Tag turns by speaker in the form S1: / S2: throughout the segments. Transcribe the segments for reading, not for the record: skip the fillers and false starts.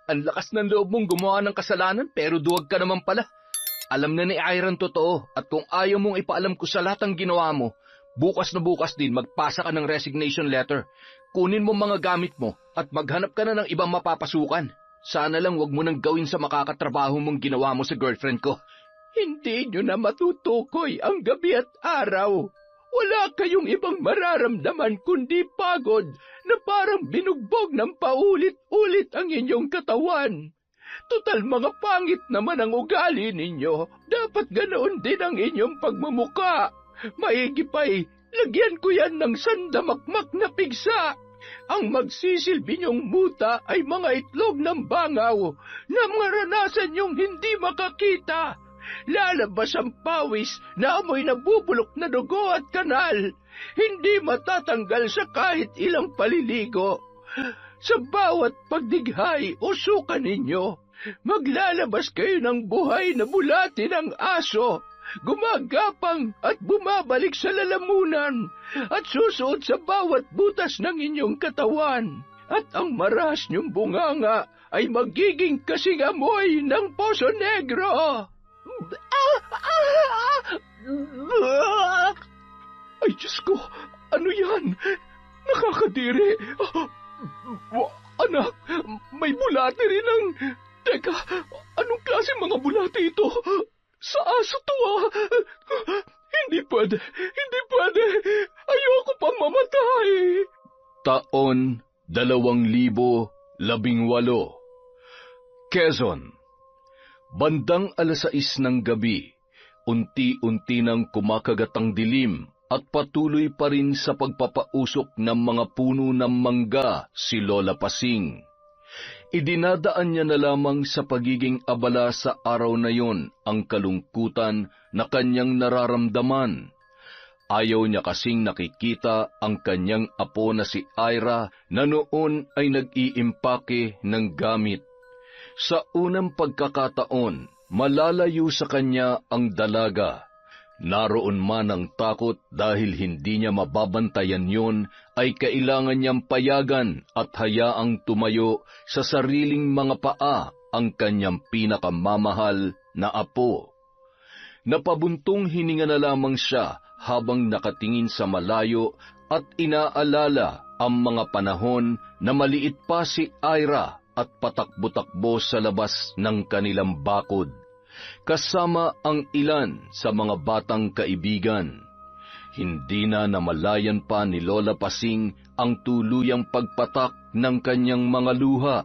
S1: Ang lakas ng loob mong gumawa ng kasalanan pero duwag ka naman pala. Alam na ni Ira ang totoo at kung ayaw mong ipaalam ko sa lahat ng ginawa mo, bukas na bukas din magpasa ka ng resignation letter. Kunin mo mga gamit mo at maghanap ka na ng ibang mapapasukan. Sana lang wag mo nang gawin sa makakatrabaho mong ginawa mo sa girlfriend ko. Hindi nyo na matutukoy ang gabi at araw. Wala kayong ibang mararamdaman kundi pagod na parang binugbog ng paulit-ulit ang inyong katawan. Tutal mga pangit naman ang ugali ninyo. Dapat ganoon din ang inyong pagmumuka. Maigi pa'y, lagyan ko yan ng sandamakmak na pigsa. Ang magsisilbi niyong muta ay mga itlog ng bangaw na maranasan niyong hindi makakita. Lalabas ang pawis na amoy nabubulok na dugo at kanal. Hindi matatanggal sa kahit ilang paliligo. Sa bawat pagdighay o suka ninyo, maglalabas kayo ng buhay na bulati ng aso, gumagapang at bumabalik sa lalamunan, at susuot sa bawat butas ng inyong katawan. At ang maras niyong bunganga ay magiging kasing amoy ng Poso Negro. Ay, Diyos ko, ano yan? Nakakadiri. Anak, may bulate rin ang... Teka, anong klase mga bulate ito? Sa aso to Hindi pwede, hindi pwede. Ayoko pang mamatay. Taon 2018, Quezon. Bandang 6:00 ng gabi, unti-unti nang kumakagat ang dilim at patuloy pa rin sa pagpapausok ng mga puno ng mangga si Lola Pasing. Idinadaan niya na lamang sa pagiging abala sa araw na yon ang kalungkutan na kanyang nararamdaman. Ayaw niya kasing nakikita ang kanyang apo na si Ira na noon ay nag-iimpake ng gamit. Sa unang pagkakataon, malalayo sa kanya ang dalaga. Naroon man ang takot dahil hindi niya mababantayan yon, ay kailangan niyang payagan at hayaang tumayo sa sariling mga paa ang kanyang pinakamamahal na apo. Napabuntong hininga na lamang siya habang nakatingin sa malayo at inaalala ang mga panahon na maliit pa si Ira at patakbo-takbo sa labas ng kanilang bakod, kasama ang ilan sa mga batang kaibigan. Hindi na namalayan pa ni Lola Pasing ang tuluyang pagpatak ng kanyang mga luha,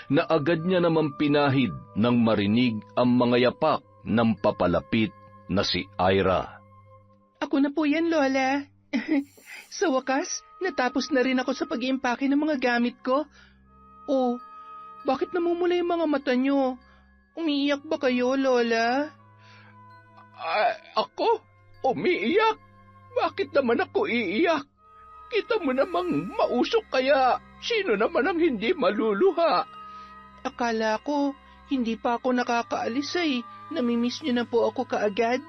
S1: na agad niya naman pinahid nang marinig ang mga yapak ng papalapit na si Ira.
S2: Ako na po yan, Lola. Sa wakas, natapos na rin ako sa pag-iimpake ng mga gamit ko. Oh, bakit namumula yung mga mata niyo? Umiiyak ba kayo, Lola?
S1: Ako? Umiiyak? Bakit naman ako iiyak? Kita mo namang mausok kaya sino naman ang hindi maluluha?
S2: Akala ko, hindi pa ako nakakaalis ay namimiss niyo na po ako kaagad.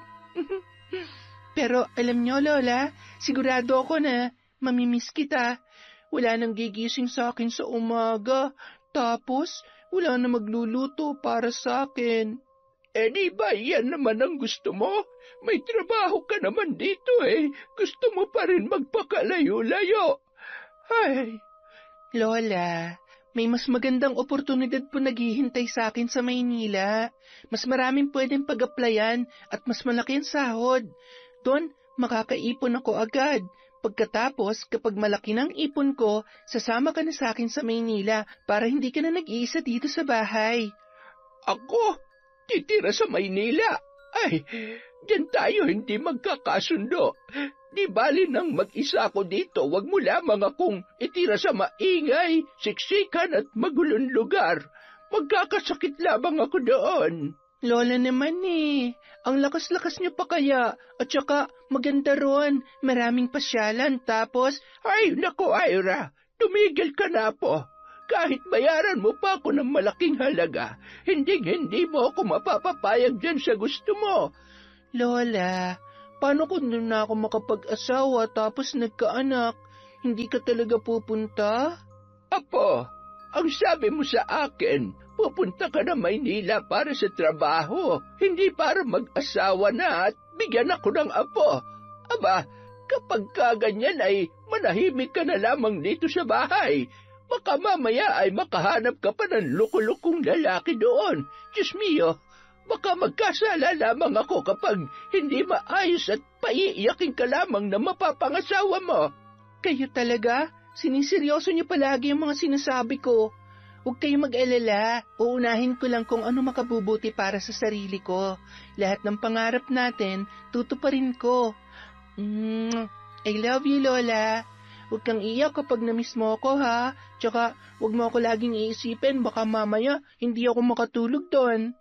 S2: Pero alam niyo, Lola, sigurado ako na mamimiss kita. Wala nang gigising sa akin sa umaga, tapos wala na magluluto para sa akin. Di ba yan naman ang gusto mo? May trabaho ka naman dito Gusto mo pa rin magpakalayo-layo. Ay. Lola, may mas magandang oportunidad po naghihintay sa akin sa Maynila. Mas maraming pwedeng pag-applyan at mas malaki ang sahod. Doon, makakaipon ako agad. Pagkatapos, kapag malaki ng ipon ko, sasama ka na sa akin sa Maynila para hindi ka na nag-iisa dito sa bahay.
S1: Ako? Titira sa Maynila? Ay, diyan tayo hindi magkakasundo. Di bali nang mag-isa ako dito, wag mo lamang akong itira sa maingay, siksikan at magulong lugar. Magkakasakit lamang ako doon.
S2: Lola naman ang lakas-lakas niyo pa kaya, at saka maganda ron, maraming pasyalan, tapos...
S1: Ay, naku Ira, tumigil ka na po. Kahit bayaran mo pa ako ng malaking halaga, hindi mo ako mapapapayag dyan sa gusto mo.
S2: Lola, paano kung doon na ako makapag-asawa tapos nagkaanak? Hindi ka talaga pupunta?
S1: Apo,
S3: Ang sabi mo sa akin, pupunta ka na Maynila para sa trabaho, hindi para mag-asawa na at bigyan ako ng apo. Aba, kapag kaganyan ay manahimik ka na lamang dito sa bahay. Baka mamaya ay makahanap ka pa ng lukulukong lalaki doon. Diyos mio, baka magkasala lamang ako kapag hindi maayos at paiiyakin ka lamang na mapapangasawa mo.
S2: Kayo talaga? Siniseryoso niyo palagi ang mga sinasabi ko. Huwag kayong mag-alala. Uunahin ko lang kung ano makabubuti para sa sarili ko. Lahat ng pangarap natin, tutuparin ko. I love you, Lola. Huwag kang iyak kapag na-miss mo ako, ha? Tsaka, huwag mo ako laging iisipin. Baka mamaya, hindi ako makatulog doon.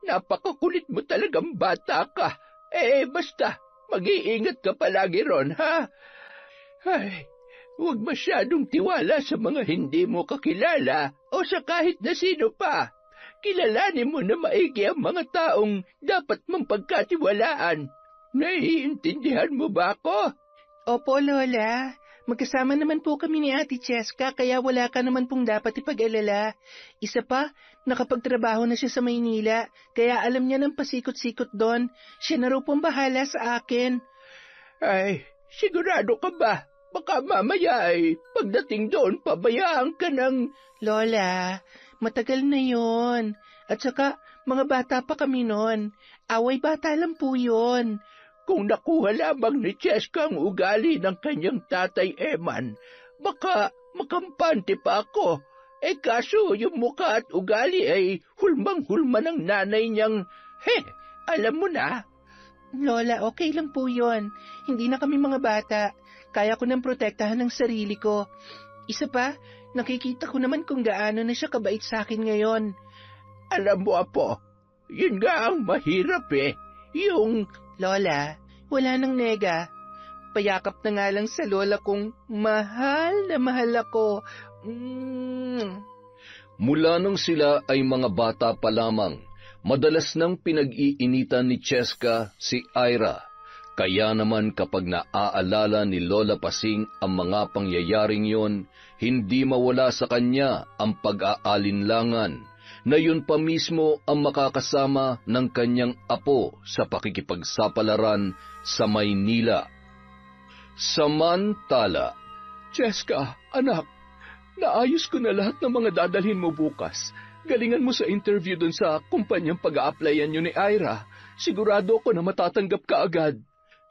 S3: Napakakulit mo talagang bata ka. Basta, mag-iingat ka palagi ron, ha? Ay, huwag masyadong tiwala sa mga hindi mo kakilala o sa kahit na sino pa. Kilalanin mo na maigi ang mga taong dapat mong pagkatiwalaan. Naiintindihan mo ba ako?
S2: Opo, Lola. Magkasama naman po kami ni Ate Cheska, kaya wala ka naman pong dapat ipag-alala. Isa pa, nakapagtrabaho na siya sa Maynila, kaya alam niya ng pasikot-sikot doon. Siya na raw pong bahala sa akin.
S3: Ay, sigurado ka ba? Baka mamaya ay pagdating doon, pabayaan ka ng...
S2: Lola, matagal na yon. At saka, mga bata pa kami noon. Away bata lang po yon.
S3: Kung nakuha lamang ni Cheska ang ugali ng kanyang tatay Eman, baka makampante pa ako. Kaso yung mukha at ugali ay hulmang-hulma ng nanay niyang... alam mo na.
S2: Lola, okay lang po yon. Hindi na kami mga bata. Kaya ko nang protektahan ng sarili ko. Isa pa, nakikita ko naman kung gaano na siya kabait sa akin ngayon.
S3: Alam mo, Apo, yun nga ang mahirap yung...
S2: Lola, wala nang nega. Payakap na nga lang sa lola kong mahal na mahal ako.
S1: Mula nung sila ay mga bata pa lamang, madalas nang pinag-iinitan ni Cheska si Ira. Kaya naman kapag naaalala ni Lola Pasing ang mga pangyayaring yon, hindi mawala sa kanya ang pag-aalinlangan na yun pa mismo ang makakasama ng kanyang apo sa pakikipagsapalaran sa Maynila. Samantala,
S3: Cheska, anak, naayos ko na lahat ng mga dadalhin mo bukas. Galingan mo sa interview dun sa kumpanyang pag-a-applyan nyo ni Ira. Sigurado ako na matatanggap ka agad.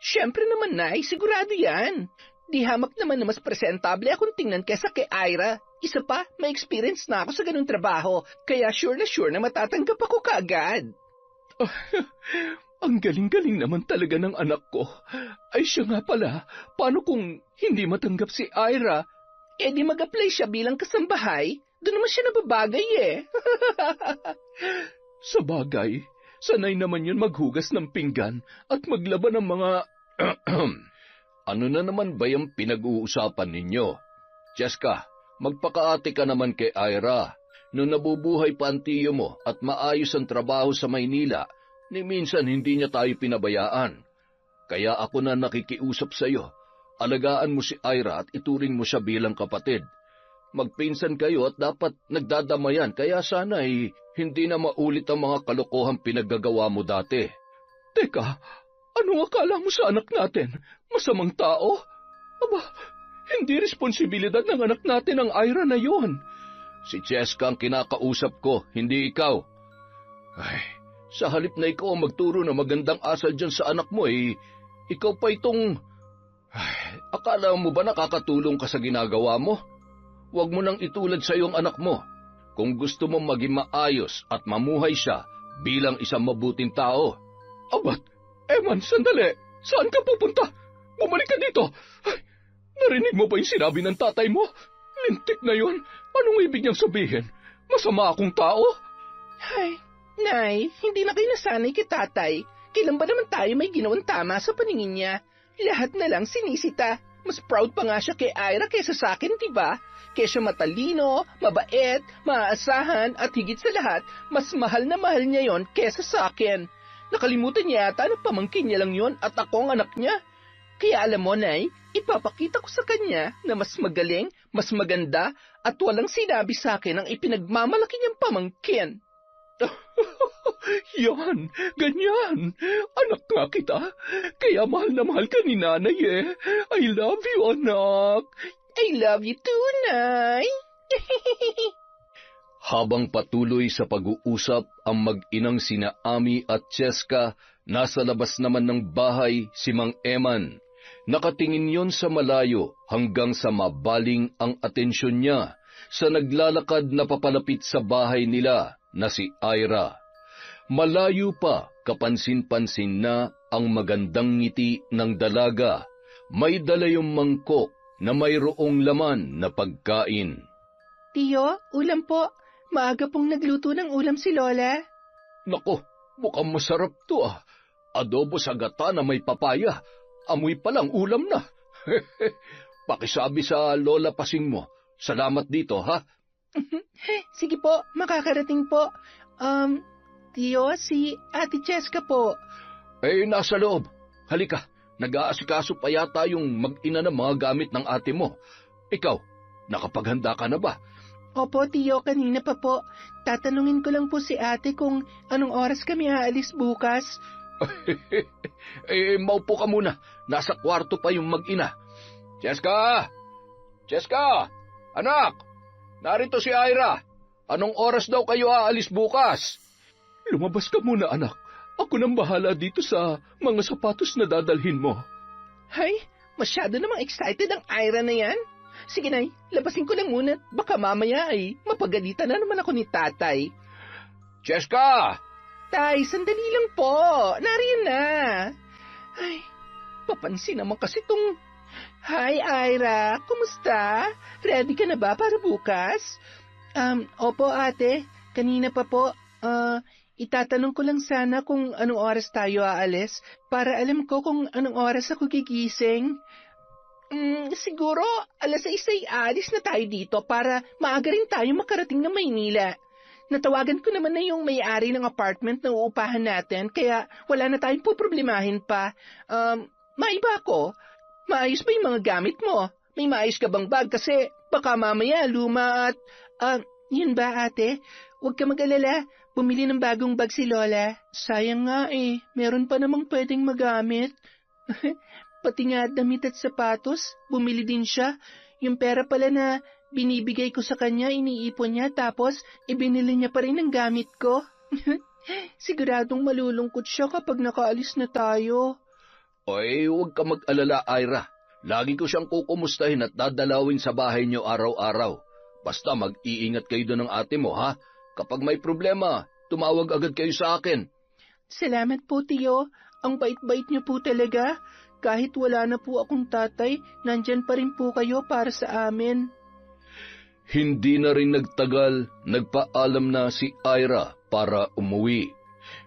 S2: Siyempre naman, Nay, sigurado yan. Di hamak naman na mas presentable akong tingnan kesa kay Ira. Isa pa, may experience na ako sa ganung trabaho, kaya sure na matatanggap ako kaagad.
S3: Ang galing-galing naman talaga ng anak ko. Ay siya nga pala, paano kung hindi matanggap si Ira?
S2: Di mag-apply siya bilang kasambahay. Doon naman siya nababagay
S3: Sa bagay, sanay naman yun maghugas ng pinggan at maglaban ng mga...
S1: Ano na naman ba yung pinag-uusapan ninyo? Cheska, magpakaate ka naman kay Ira. Nung nabubuhay pa ang tiyo mo at maayos ang trabaho sa Maynila, ni minsan hindi niya tayo pinabayaan. Kaya ako na nakikiusap sa iyo. Alagaan mo si Ira at ituring mo siya bilang kapatid. Magpinsan kayo at dapat nagdadamayan, kaya sana hindi na maulit ang mga kalokohang pinaggagawa mo dati.
S3: Teka, ano akala mo sa anak natin? Masamang tao? Aba, hindi responsibilidad ng anak natin ang Ira na yon.
S1: Si Cheska ang kinakausap ko, hindi ikaw. Ay, sa halip na ikaw ang magturo na magandang asal dyan sa anak mo, ikaw pa itong... Ay, akala mo ba nakakatulong ka sa ginagawa mo? Huwag mo nang itulad sa iyong anak mo. Kung gusto mong maging maayos at mamuhay siya bilang isang mabuting tao.
S3: Abat, Eman, sandali. Saan ka pupunta? Bumalik ka dito. Ay, narinig mo ba yung sinabi ng tatay mo? Lintik na yun. Anong ibig niyang sabihin? Masama akong tao?
S2: Ay, Nay, hindi na kayo nasanay kay tatay. Kailan ba naman tayo may ginawang tama sa paningin niya? Lahat na lang sinisita. Mas proud pa nga siya kay Ira kaysa sa akin, diba? Kaya siya matalino, mabait, maaasahan, at higit sa lahat, mas mahal na mahal niya yon kaysa sa akin. Nakalimutan niya yata na pamangkin niya lang yon at ako ang anak niya. Kaya alam mo, Nay, ipapakita ko sa kanya na mas magaling,
S3: Mas maganda at walang sinabi sa akin ang ipinagmamalaki niyang pamangkin.
S1: Yan, ganyan. Anak nga kita. Kaya mahal na mahal ka ni nanay eh. I love you, anak.
S3: I love you too, Nay.
S1: Habang patuloy sa pag-uusap ang mag-inang sina Ami at Cheska, nasa labas naman ng bahay si Mang Eman. Nakatingin yon sa malayo hanggang sa mabaling ang atensyon niya sa naglalakad na papalapit sa bahay nila na si Ira. Malayo pa, kapansin-pansin na ang magandang ngiti ng dalaga. May dala yung mangkok na mayroong laman na pagkain.
S2: Tiyo, ulam po. Maaga pong nagluto ng ulam si Lola.
S1: Nako, mukhang masarap to ah. Adobo sa gata na may papaya. Amoy palang ulam na. Pakisabi sa Lola Pasing mo. Salamat dito, ha?
S2: Sige po, makakarating po. Tiyo, si Ate Cheska po.
S1: Nasa loob. Halika, nag-aasikaso pa yata yung mag-ina ng mga gamit ng ate mo. Ikaw, nakapaghanda ka na ba?
S2: Opo, Tiyo, kanina pa po. Tatanungin ko lang po si ate kung anong oras kami aalis bukas.
S1: Maupo ka muna. Nasa kwarto pa yung mag-ina. Cheska! Cheska! Anak! Narito si Ira. Anong oras daw kayo aalis bukas? Lumabas ka muna, anak. Ako nang bahala dito sa mga sapatos na dadalhin mo.
S3: Hay, masyado namang excited ang Ira na yan. Sige, Nay, labasin ko lang muna. Baka mamaya ay mapagalitan na naman ako ni tatay.
S1: Cheska!
S3: Tay, sandali lang po. Nariyan na. Ay, papansin naman kasi tong... Hi, Ira. Kumusta? Ready ka na ba para bukas?
S2: Opo, ate. Kanina pa po. Itatanong ko lang sana kung anong oras tayo aalis para alam ko kung anong oras ako gigising.
S3: Siguro, 6:00 ay alis na tayo dito para maaga rin tayo makarating ng Maynila. Natawagan ko naman na yung may-ari ng apartment na uupahan natin, kaya wala na tayong poproblemahin pa. Maiba ako. Maayos ba yung mga gamit mo? May maayos ka bang bag? Kasi baka mamaya luma at...
S2: Yun ba, ate? Huwag ka mag-alala. Bumili ng bagong bag si Lola. Sayang nga eh. Meron pa namang pwedeng magamit. Pati nga damit at sapatos, bumili din siya. Yung pera pala na binibigay ko sa kanya, iniipon niya, tapos ibinili niya pa rin ang gamit ko. Siguradong malulungkot siya kapag nakaalis na tayo.
S1: Oy, huwag ka mag-alala, Ira. Lagi ko siyang kukumustahin at dadalawin sa bahay niyo araw-araw. Basta mag-iingat kayo doon ng ate mo, ha? Kapag may problema, tumawag agad kayo sa akin.
S2: Salamat po, Tiyo. Ang bait-bait niyo po talaga. Kahit wala na po akong tatay, nandyan pa rin po kayo para sa amin.
S1: Hindi na rin nagtagal, nagpaalam na si Ira para umuwi.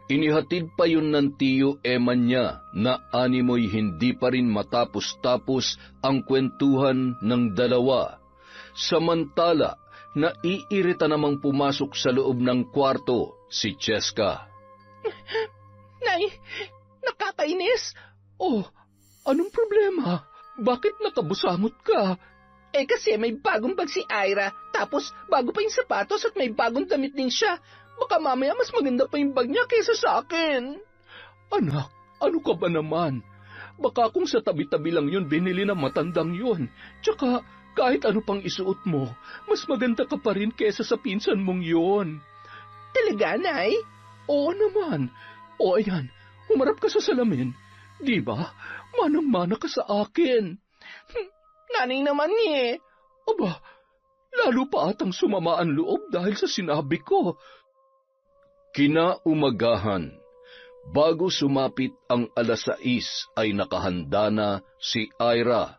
S1: Inihatid pa yun ng tiyo Eman niya na animoy hindi pa rin matapos-tapos ang kwentuhan ng dalawa. Samantala, naiirita namang pumasok sa loob ng kwarto si Cheska.
S3: Nay, nakakainis.
S1: Oh, anong problema? Bakit nakabusamot ka?
S3: Kasi may bagong bag si Ira, tapos bago pa yung sapatos at may bagong damit din siya. Baka mamaya mas maganda pa yung bag niya kaysa sa akin.
S1: Anak, ano ka ba naman? Baka kung sa tabi-tabi lang yun, binili ng matandang yun. Tsaka, kahit ano pang isuot mo, mas maganda ka pa rin kaysa sa pinsan mong yun.
S3: Talaga, Nay?
S1: Oo naman. O ayan, humarap ka sa salamin. Di ba? Manang-mana ka sa akin.
S3: Nanay naman eh.
S1: Aba, lalo pa atang sumama ang loob dahil sa sinabi ko. Kinaumagahan, bago sumapit ang 6:00 ay nakahanda na si Ira.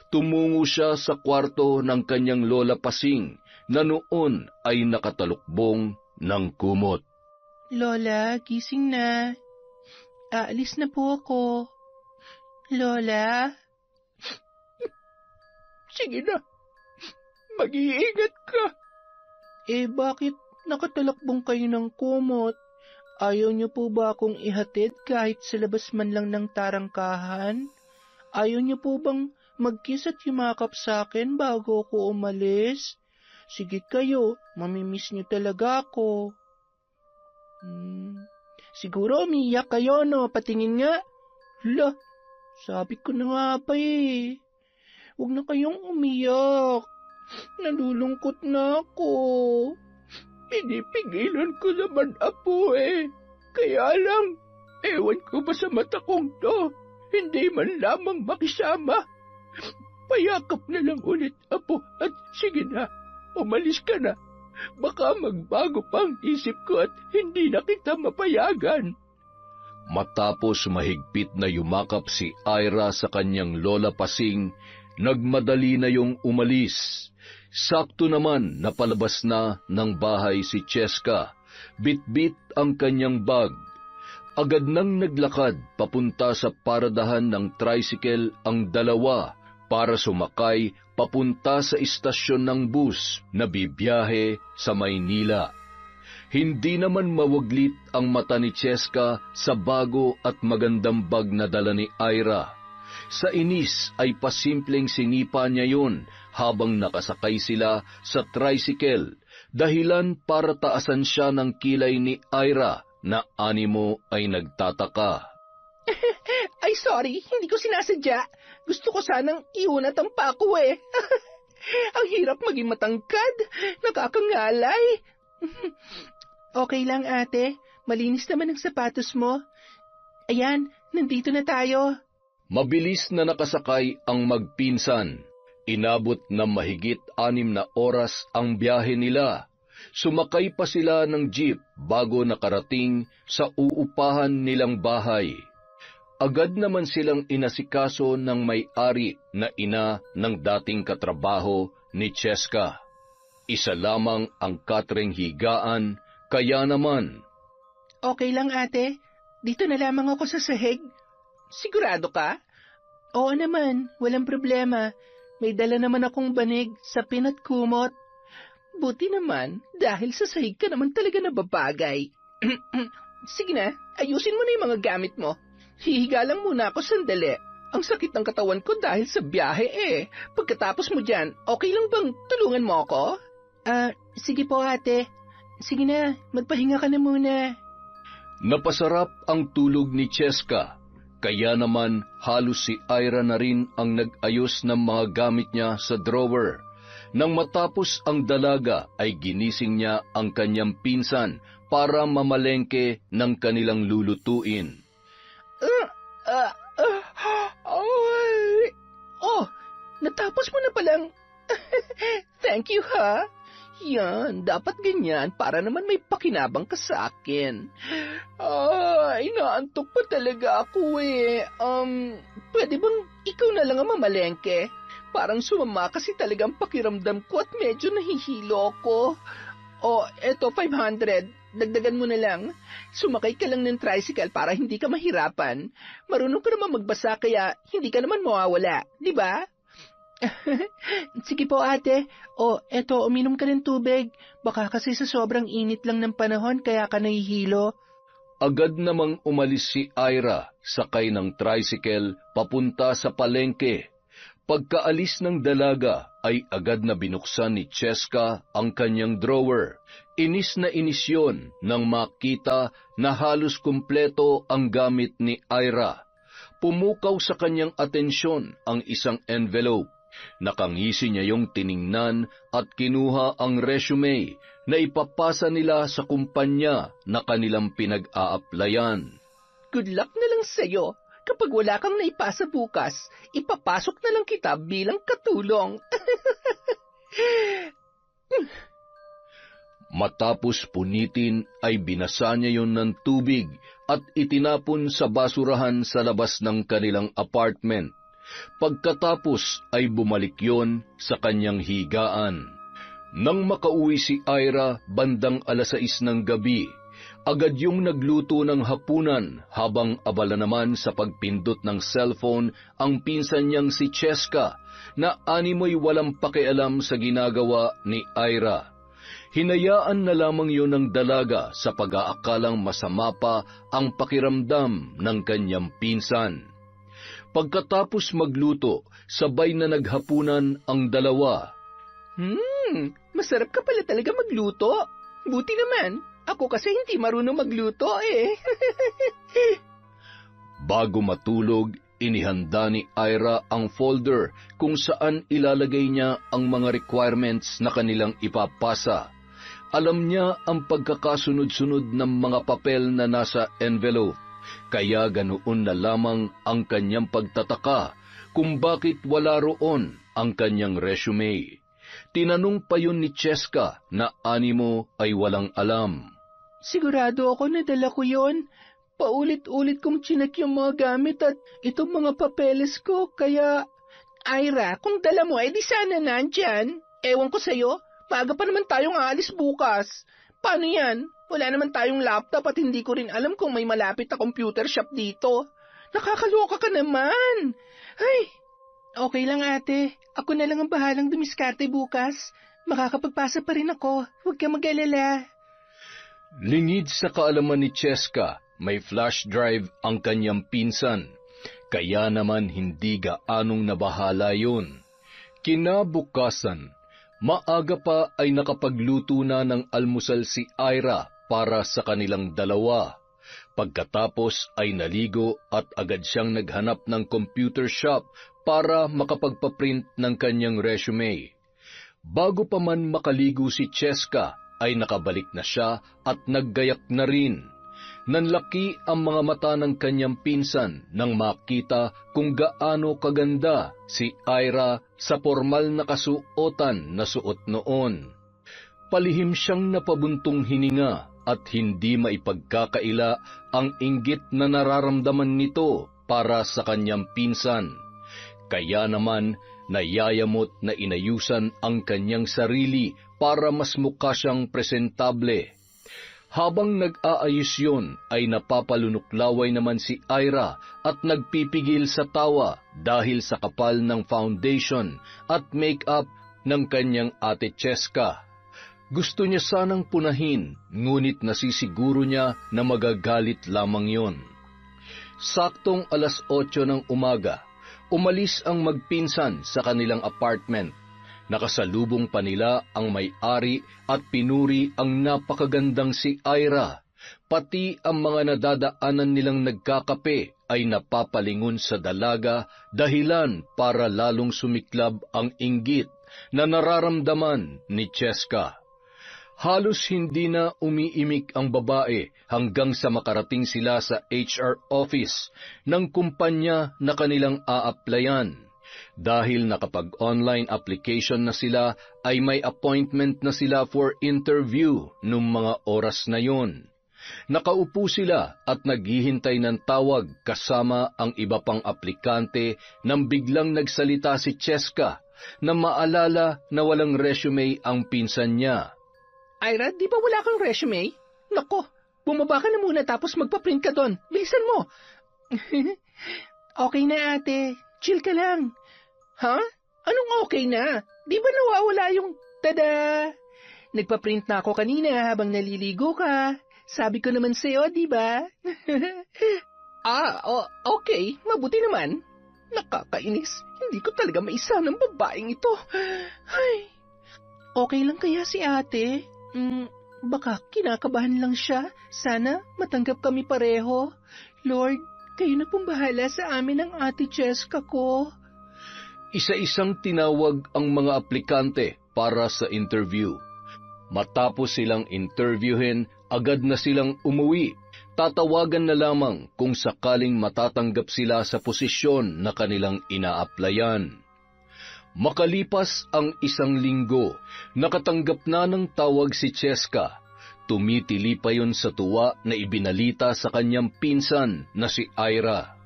S1: Tumungo siya sa kwarto ng kanyang lola Pasing na noon ay nakatalukbong ng kumot.
S2: Lola, gising na. Aalis na po ako. Lola?
S3: Sige na. Mag-iingat ka.
S2: Bakit nakatalakbong kayo ng kumot? Ayaw niyo po ba akong ihatid kahit sa labas man lang ng tarangkahan? Ayaw niyo po bang mag-kiss at yumakap sa akin bago ako umalis? Sige kayo, mamimiss niyo talaga ako. Siguro umiyak kayo, no? Patingin nga. Hala, sabi ko na nga pa eh. Huwag na kayong umiyak. Nalulungkot na ako.
S3: Pinipigilan ko naman, Apo eh. Kaya lang, ewan ko ba sa mata kong to, hindi man lamang makisama. Payakap na lang ulit, Apo, at sige na, umalis ka na. Baka magbago pang isip ko at hindi na kita mapayagan.
S1: Matapos mahigpit na yumakap si Ira sa kanyang lola Pasing, nagmadali na yung umalis. Sakto naman napalabas na ng bahay si Cheska, bitbit ang kanyang bag. Agad nang naglakad papunta sa paradahan ng tricycle ang dalawa para sumakay papunta sa istasyon ng bus na bibiyahe sa Maynila. Hindi naman mawaglit ang mata ni Cheska sa bago at magandang bag na dala ni Ira. Sa inis ay pasimpleng sinipa niya yun habang nakasakay sila sa tricycle, dahilan para taasan siya ng kilay ni Ira na animo ay nagtataka.
S2: Ay sorry, hindi ko sinasadya. Gusto ko sanang iunat ang pako eh. Ang hirap maging matangkad, nakakangalay. Okay lang ate, malinis naman ang sapatos mo. Ayan, nandito na tayo.
S1: Mabilis na nakasakay ang magpinsan. Inabot na mahigit 6 na oras ang biyahe nila. Sumakay pa sila ng jeep bago nakarating sa uupahan nilang bahay. Agad naman silang inasikaso ng may-ari na ina ng dating katrabaho ni Cheska. Isa lamang ang katreng higaan, kaya naman.
S2: Okay lang ate, dito na lamang ako sa sahig. Sigurado ka? Oo naman, walang problema. May dala naman akong banig, sapin at kumot. Buti naman, dahil sa sahig ka naman talaga nababagay. Sige na, ayusin mo na yung mga gamit mo. Hihiga lang muna ako sandali. Ang sakit ng katawan ko dahil sa biyahe eh. Pagkatapos mo dyan, okay lang bang tulungan mo ako? Sige po ate. Sige na, magpahinga ka na muna.
S1: Napasarap ang tulog ni Cheska. Kaya naman halos si Ira na rin ang nag-ayos ng mga gamit niya sa drawer. Nang matapos ang dalaga ay ginising niya ang kanyang pinsan para mamalengke ng kanilang lulutuin.
S2: Oh, natapos mo na palang. Thank you ha. Yan, dapat ganyan para naman may pakinabang ka sa akin. Inaantok pa talaga ako eh. Pwede bang ikaw na lang ang mamalengke? Parang sumama kasi talagang pakiramdam ko at medyo nahihilo ko. Eto 500. Dagdagan mo na lang. Sumakay ka lang ng tricycle para hindi ka mahirapan. Marunong ka naman magbasa kaya hindi ka naman mawawala, di ba? Sige po ate. Eto, uminom ka ng tubig. Baka kasi sa sobrang init lang ng panahon kaya ka nahihilo.
S1: Agad namang umalis si Ira, sakay ng tricycle papunta sa palengke. Pagkaalis ng dalaga ay agad na binuksan ni Cheska ang kanyang drawer. Inis na inis yun nang makita na halos kumpleto ang gamit ni Ira. Pumukaw sa kanyang atensyon ang isang envelope. Nakangisi niya yung tiningnan at kinuha ang resume na ipapasa nila sa kumpanya na kanilang pinag-a-applyan.
S2: Good luck na lang sa'yo. Kapag wala kang naipasa bukas, ipapasok na lang kita bilang katulong.
S1: Matapos punitin ay binasa niya yon ng tubig at itinapon sa basurahan sa labas ng kanilang apartment. Pagkatapos ay bumalik yon sa kanyang higaan. Nang makauwi si Ira bandang 6:00 ng gabi, agad yung nagluto ng hapunan habang abala naman sa pagpindot ng cellphone ang pinsan niyang si Cheska na animoy walang pakialam sa ginagawa ni Ira. Hinayaan na lamang yun ng dalaga sa pag-aakalang masama pa ang pakiramdam ng kanyang pinsan. Pagkatapos magluto, sabay na naghapunan ang dalawa.
S3: Masarap ka pala talaga magluto. Buti naman, ako kasi hindi marunong magluto eh.
S1: Bago matulog, inihanda ni Ira ang folder kung saan ilalagay niya ang mga requirements na kanilang ipapasa. Alam niya ang pagkakasunod-sunod ng mga papel na nasa envelope, kaya ganoon na lamang ang kanyang pagtataka kung bakit wala roon ang kanyang resume. Tinanong pa yun ni Cheska na animo ay walang alam.
S2: Sigurado ako na dala ko yon. Paulit-ulit kong chinek yung mga gamit at itong mga papeles ko, kaya...
S3: Ira, kung dala mo, edi sana nandyan. Ewan ko sa'yo, maaga pa naman tayong aalis bukas. Paano yan? Wala naman tayong laptop at hindi ko rin alam kung may malapit na computer shop dito. Nakakaloka ka naman.
S2: Ay, okay lang ate. Ako na lang ang bahalang dumiskarte bukas. Makakapagpasa pa rin ako. Huwag ka mag-alala.
S1: Lingid sa kaalaman ni Cheska, may flash drive ang kanyang pinsan, kaya naman hindi gaanong nabahala yun. Kinabukasan, maaga pa ay nakapagluto na ng almusal si Ira para sa kanilang dalawa. Pagkatapos ay naligo at agad siyang naghanap ng computer shop para makapagpaprint ng kanyang resume. Bago pa man makaligo si Cheska, ay nakabalik na siya at naggayak na rin. Nanlaki ang mga mata ng kanyang pinsan nang makita kung gaano kaganda si Ira sa formal na kasuotan na suot noon. Palihim siyang napabuntong hininga at hindi maipagkakaila ang inggit na nararamdaman nito para sa kanyang pinsan. Kaya naman nayayamot na inayusan ang kanyang sarili para mas mukha siyang presentable. Habang nag-aayos yun, ay napapalunuklaway naman si Ira at nagpipigil sa tawa dahil sa kapal ng foundation at make-up ng kanyang ate Cheska. Gusto niya sanang punahin, ngunit nasisiguro niya na magagalit lamang yon. Saktong 8:00 ng umaga, umalis ang magpinsan sa kanilang apartment. Nakasalubong pa nila ang may-ari at pinuri ang napakagandang si Ira. Pati ang mga nadadaanan nilang nagkakape ay napapalingon sa dalaga, dahilan para lalong sumiklab ang inggit na nararamdaman ni Cheska. Halos hindi na umiimik ang babae hanggang sa makarating sila sa HR office ng kumpanya na kanilang aaplayan. Dahil nakapag-online application na sila, ay may appointment na sila for interview nung mga oras na yon. Nakaupo sila at naghihintay ng tawag kasama ang iba pang aplikante nang biglang nagsalita si Cheska na maalala na walang resume ang pinsan niya.
S3: Ira, di ba wala kang resume? Nako, bumaba ka na muna tapos magpa-print ka doon. Bilisan mo.
S2: Okay na ate, chill ka lang.
S3: Ha? Anong okay na? Di ba nawawala yung tada?
S2: Nagpa-print na ako kanina habang naliligo ka. Sabi ko naman sa'yo, di ba?
S3: Okay. Mabuti naman. Nakakainis. Hindi ko talaga maisa ng babaeng ito.
S2: Ay, okay lang kaya si ate? Baka kinakabahan lang siya. Sana matanggap kami pareho. Lord, kayo na pong bahala sa amin ng ate Cheska ko.
S1: Isa-isang tinawag ang mga aplikante para sa interview. Matapos silang interviewin, agad na silang umuwi. Tatawagan na lamang kung sakaling matatanggap sila sa posisyon na kanilang inaaplayan. Makalipas ang 1 linggo, nakatanggap na ng tawag si Cheska. Tumitili pa yon sa tuwa na ibinalita sa kanyang pinsan na si Ira.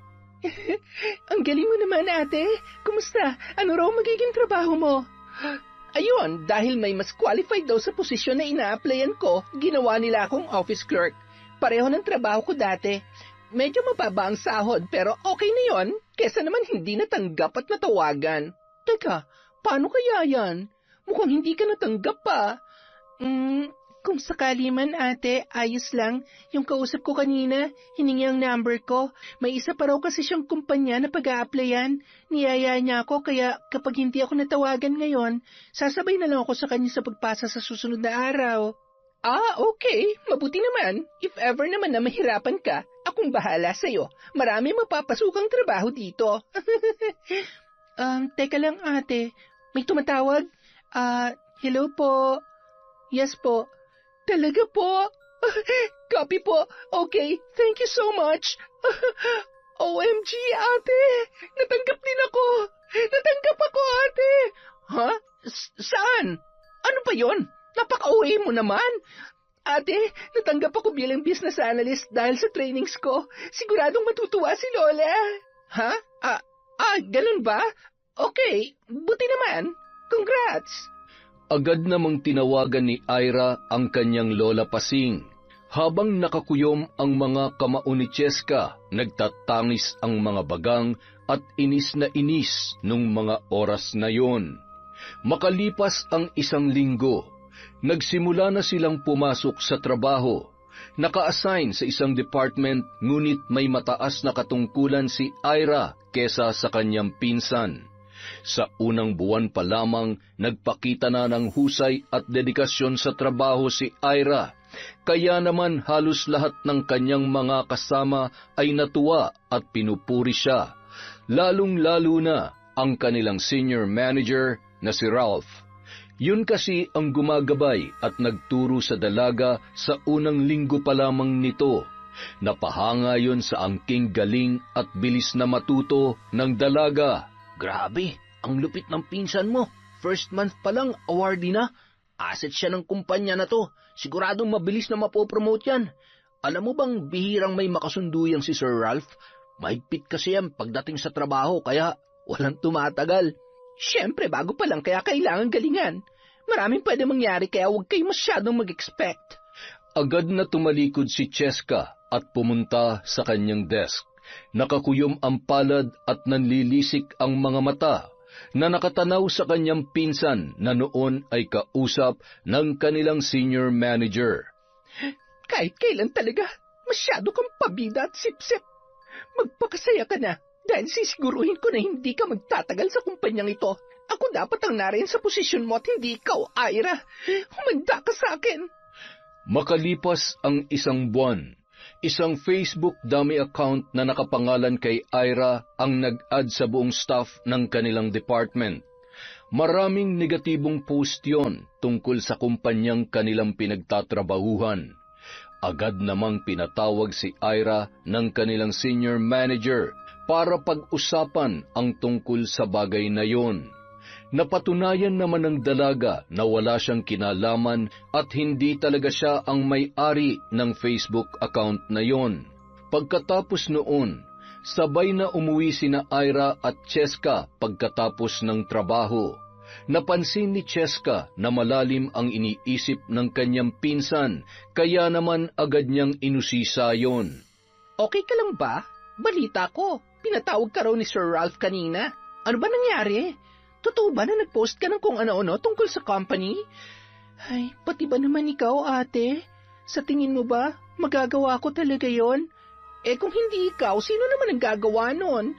S2: Ang galing mo naman, ate. Kumusta? Ano raw magiging trabaho mo?
S3: Ayun, dahil may mas qualified daw sa posisyon na ina-applyan ko, ginawa nila akong office clerk. Pareho ng trabaho ko dati. Medyo mababa ang sahod pero okay na yon, kesa naman hindi natanggap at natawagan. Teka, paano kaya yan? Mukhang hindi ka natanggap pa.
S2: Kung sakali man ate, ayos lang. Yung kausap ko kanina, hiningi ang number ko. May isa pa raw kasi siyang kumpanya na pag-a-applyan. Niyaya niya ako kaya kapag hindi ako natawagan ngayon, sasabay na lang ako sa kanya sa pagpasa sa susunod na araw. Okay. Mabuti naman. If ever naman na mahirapan ka, akong bahala sa'yo. Marami mapapasukang trabaho dito. Teka lang ate. May tumatawag? Hello po. Yes po. Talaga po? Copy po. Okay, thank you so much. OMG, ate. Natanggap din ako. Natanggap ako, ate. Ha? Saan? Ano ba yon? Napaka-OA mo naman. Ate, natanggap ako bilang business analyst dahil sa trainings ko. Siguradong matutuwa si Lola. Ha? Ganun ba? Okay, buti naman. Congrats.
S1: Agad namang tinawagan ni Ira ang kanyang Lola Pasing. Habang nakakuyom ang mga kamao ni Cheska, nagtatangis ang mga bagang at inis na inis nung mga oras na yon. Makalipas ang 1 linggo, nagsimula na silang pumasok sa trabaho. Naka-assign sa isang department ngunit may mataas na katungkulan si Ira kesa sa kanyang pinsan. Sa unang buwan pa lamang, nagpakita na ng husay at dedikasyon sa trabaho si Ira. Kaya naman halos lahat ng kanyang mga kasama ay natuwa at pinupuri siya. Lalong-lalo na ang kanilang senior manager na si Ralph. Yun kasi ang gumagabay at nagturo sa dalaga sa unang linggo pa lamang nito. Napahanga yun sa angking galing at bilis na matuto ng dalaga.
S3: Grabe, ang lupit ng pinsan mo. First month pa lang, awardee na. Asset siya ng kumpanya na to. Siguradong mabilis na mapopromote yan. Alam mo bang bihirang may makasundo yan si Sir Ralph? Mahigpit kasi yan pagdating sa trabaho kaya walang tumatagal. Siyempre, bago pa lang kaya kailangan galingan. Maraming pwede mangyari kaya huwag kayo masyadong mag-expect.
S1: Agad na tumalikod si Cheska at pumunta sa kanyang desk. Nakakuyom ang palad at nanlilisik ang mga mata na nakatanaw sa kanyang pinsan na noon ay kausap ng kanilang senior manager.
S2: Kahit kailan talaga, masyado kang pabida at sip-sip. Magpakasaya ka na dahil sisiguruhin ko na hindi ka magtatagal sa kumpanyang ito. Ako dapat ang nariyan sa posisyon mo at hindi ikaw, Ira. Humanda ka sa akin.
S1: Makalipas ang 1 buwan, isang Facebook dummy account na nakapangalan kay Ira ang nag-add sa buong staff ng kanilang department. Maraming negatibong post yon tungkol sa kumpanyang kanilang pinagtatrabahuhan. Agad namang pinatawag si Ira ng kanilang senior manager para pag-usapan ang tungkol sa bagay na yon. Napatunayan naman ng dalaga na wala siyang kinalaman at hindi talaga siya ang may-ari ng Facebook account na yon. Pagkatapos noon, sabay na umuwi sina Ira at Cheska pagkatapos ng trabaho. Napansin ni Cheska na malalim ang iniisip ng kanyang pinsan, kaya naman agad niyang inusisa yon.
S2: Okay ka lang ba? Balita ko, pinatawag ka raw ni Sir Ralph kanina. Ano ba nangyari? Totoo ba na nag-post ka ng kung ano-ano tungkol sa company? Ay, pati ba naman ikaw, ate? Sa tingin mo ba, magagawa ko talaga yon? Kung hindi ikaw, sino naman ang gagawa nun?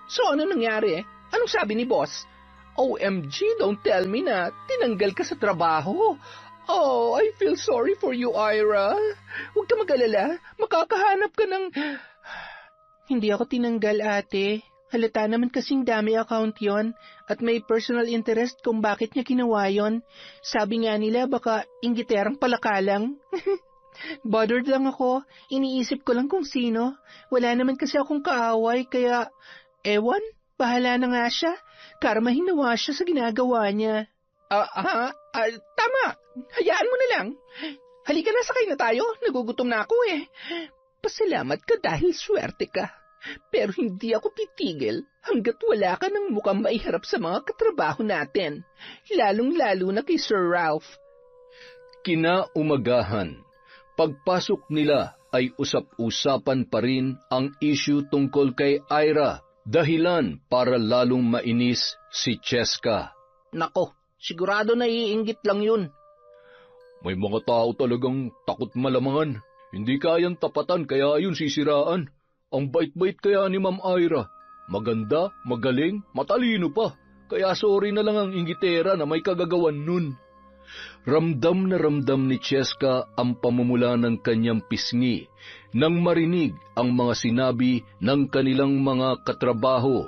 S2: So ano nangyari? Anong sabi ni boss? OMG, don't tell me na tinanggal ka sa trabaho. Oh, I feel sorry for you, Ira. Huwag ka mag-alala, makakahanap ka ng... Hindi ako tinanggal, ate. Halata naman kasing dami account yon at may personal interest kung bakit niya ginawa yon. Sabi nga nila baka inggiterang palakalang. Bothered lang ako, iniisip ko lang kung sino. Wala naman kasi akong kaaway kaya, ewan, bahala na nga siya. Karmahin nawa siya sa ginagawa niya. Tama, hayaan mo na lang. Halika na, sakay na tayo, nagugutom na ako eh. Pasalamat ka dahil swerte ka. Pero hindi ako titigil hanggat wala ka ng mukhang maiharap sa mga katrabaho natin, lalong-lalo na kay Sir Ralph.
S1: Kinaumagahan, pagpasok nila ay usap-usapan pa rin ang issue tungkol kay Ira, dahilan para lalong mainis si Cheska.
S3: Nako, sigurado naiinggit lang yun.
S1: May mga tao talagang takot malamangan. Hindi kayang tapatan kaya ayun sisiraan. Ang bait-bait kaya ni Ma'am Ira. Maganda, magaling, matalino pa. Kaya sorry na lang ang inggitera na may kagagawan nun. Ramdam na ramdam ni Cheska ang pamumula ng kanyang pisngi nang marinig ang mga sinabi ng kanilang mga katrabaho.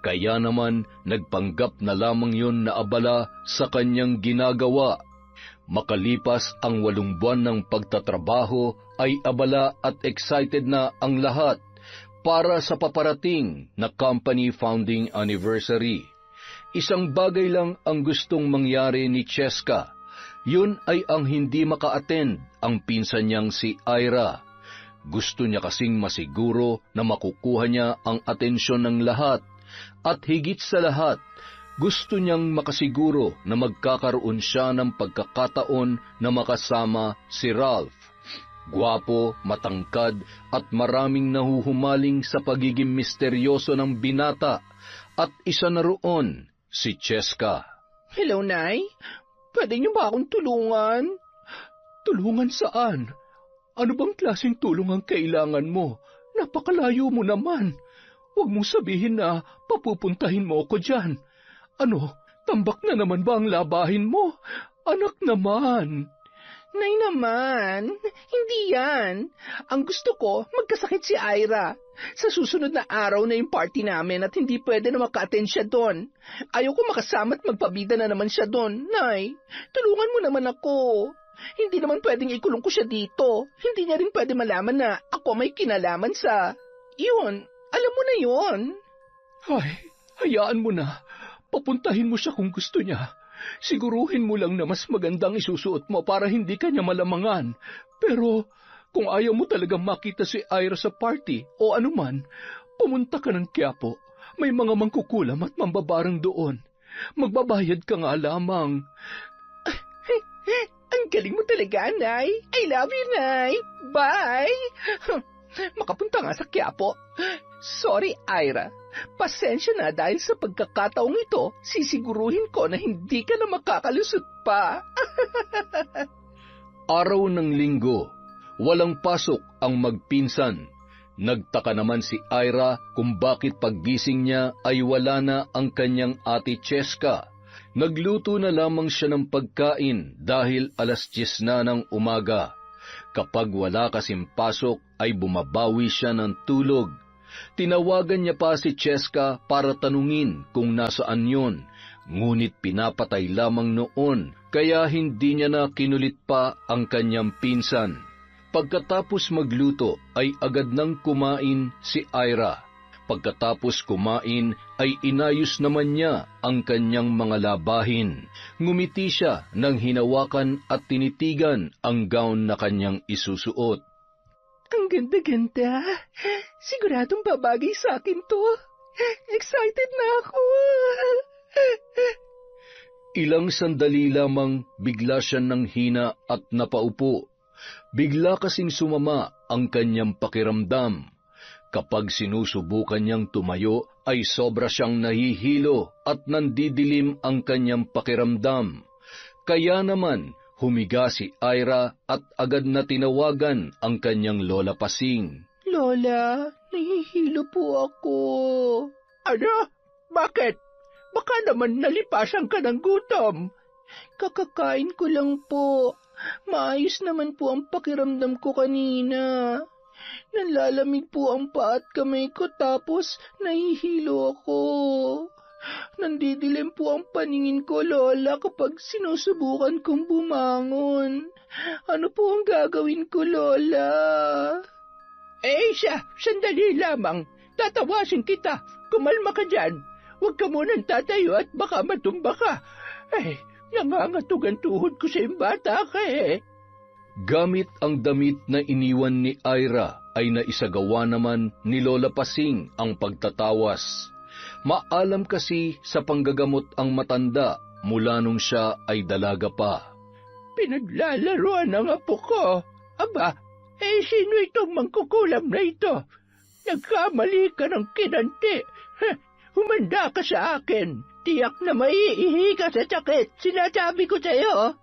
S1: Kaya naman nagpanggap na lamang yon na abala sa kanyang ginagawa. Makalipas ang 8 buwan ng pagtatrabaho ay abala at excited na ang lahat para sa paparating na company founding anniversary. Isang bagay lang ang gustong mangyari ni Cheska. Yun ay ang hindi maka-attend ang pinsan niyang si Ira. Gusto niya kasing masiguro na makukuha niya ang atensyon ng lahat. At higit sa lahat, gusto niyang makasiguro na magkakaroon siya ng pagkakataon na makasama si Ralph. Gwapo, matangkad at maraming nahuhumaling sa pagiging misteryoso ng binata. At isa na roon, si Cheska.
S3: Hello, Nay. Pwede niyo ba akong tulungan?
S2: Tulungan saan? Ano bang klaseng tulong ang kailangan mo? Napakalayo mo naman. Huwag mong sabihin na papupuntahin mo ako dyan. Ano, tambak na naman ba ang labahin mo? Anak naman.
S3: Nay naman, hindi yan. Ang gusto ko, magkasakit si Ira. Sa susunod na araw na yung party namin at hindi pwede na maka-attend siya doon. Ayaw ko makasama at magpabida na naman siya doon. Nay, tulungan mo naman ako. Hindi naman pwedeng ikulong ko siya dito. Hindi niya rin pwede malaman na ako may kinalaman sa... Yun, alam mo na yun.
S2: Ay, hayaan mo na. Papuntahin mo siya kung gusto niya. Siguruhin mo lang na mas magandang isusuot mo para hindi ka niya malamangan. Pero kung ayaw mo talagang makita si Ira sa party o anuman, pumunta ka ng Quiapo. May mga mangkukulam at mambabarang doon. Magbabayad ka nga lamang.
S3: Ang galing mo talaga, Nay. I love you, Nay. Bye! Makapunta nga sa Quiapo. Sorry, Ira. Pasensya na dahil sa pagkakataong ito, sisiguruhin ko na hindi ka na makakalusot pa.
S1: Araw ng linggo, walang pasok ang magpinsan. Nagtaka naman si Ira kung bakit paggising niya ay wala na ang kanyang ate Cheska. Nagluto na lamang siya ng pagkain dahil 10:00 na ng umaga. Kapag wala kasing pasok ay bumabawi siya ng tulog. Tinawagan niya pa si Cheska para tanungin kung nasaan yon, ngunit pinapatay lamang noon kaya hindi niya na kinulit pa ang kanyang pinsan. Pagkatapos magluto ay agad nang kumain si Ira. Pagkatapos kumain ay inayos naman niya ang kanyang mga labahin. Ngumiti siya nang hinawakan at tinitigan ang gown na kanyang isusuot.
S3: Ang ganda-ganda. Siguradong babagay sa akin to. Excited na ako.
S1: Ilang sandali lamang bigla siya nang hina at napaupo. Bigla kasing sumama ang kanyang pakiramdam. Kapag sinusubukan niyang tumayo ay sobra siyang nahihilo at nandidilim ang kanyang pakiramdam. Kaya naman, humiga si Ira at agad na tinawagan ang kanyang Lola Pasing.
S3: Lola, nahihilo po ako. Ano? Bakit? Baka naman nalipasan ka ng gutom. Kakakain ko lang po. Maayos naman po ang pakiramdam ko kanina. Nanlalamig po ang paa at kamay ko tapos nahihilo ako. Nandidilim po ang paningin ko, Lola, kapag sinusubukan kong bumangon. Ano po ang gagawin ko, Lola? Sandali lamang. Tatawasin kita. Kumalma ka dyan. Huwag ka munang tatayo at baka matumba ka. Nangangatog tuhod ko sa bata ka eh.
S1: Gamit ang damit na iniwan ni Ira ay naisagawa naman ni Lola Pasing ang pagtatawas. Maalam kasi sa panggagamot ang matanda mula nung siya ay dalaga pa.
S3: Pinaglalaroan ng apo ko. Aba, sino itong mangkukulam na ito? Nagkamali ka ng kinanti. Humanda ka sa akin. Tiyak na maiihi ka sa sakit. Sinasabi ko sa'yo.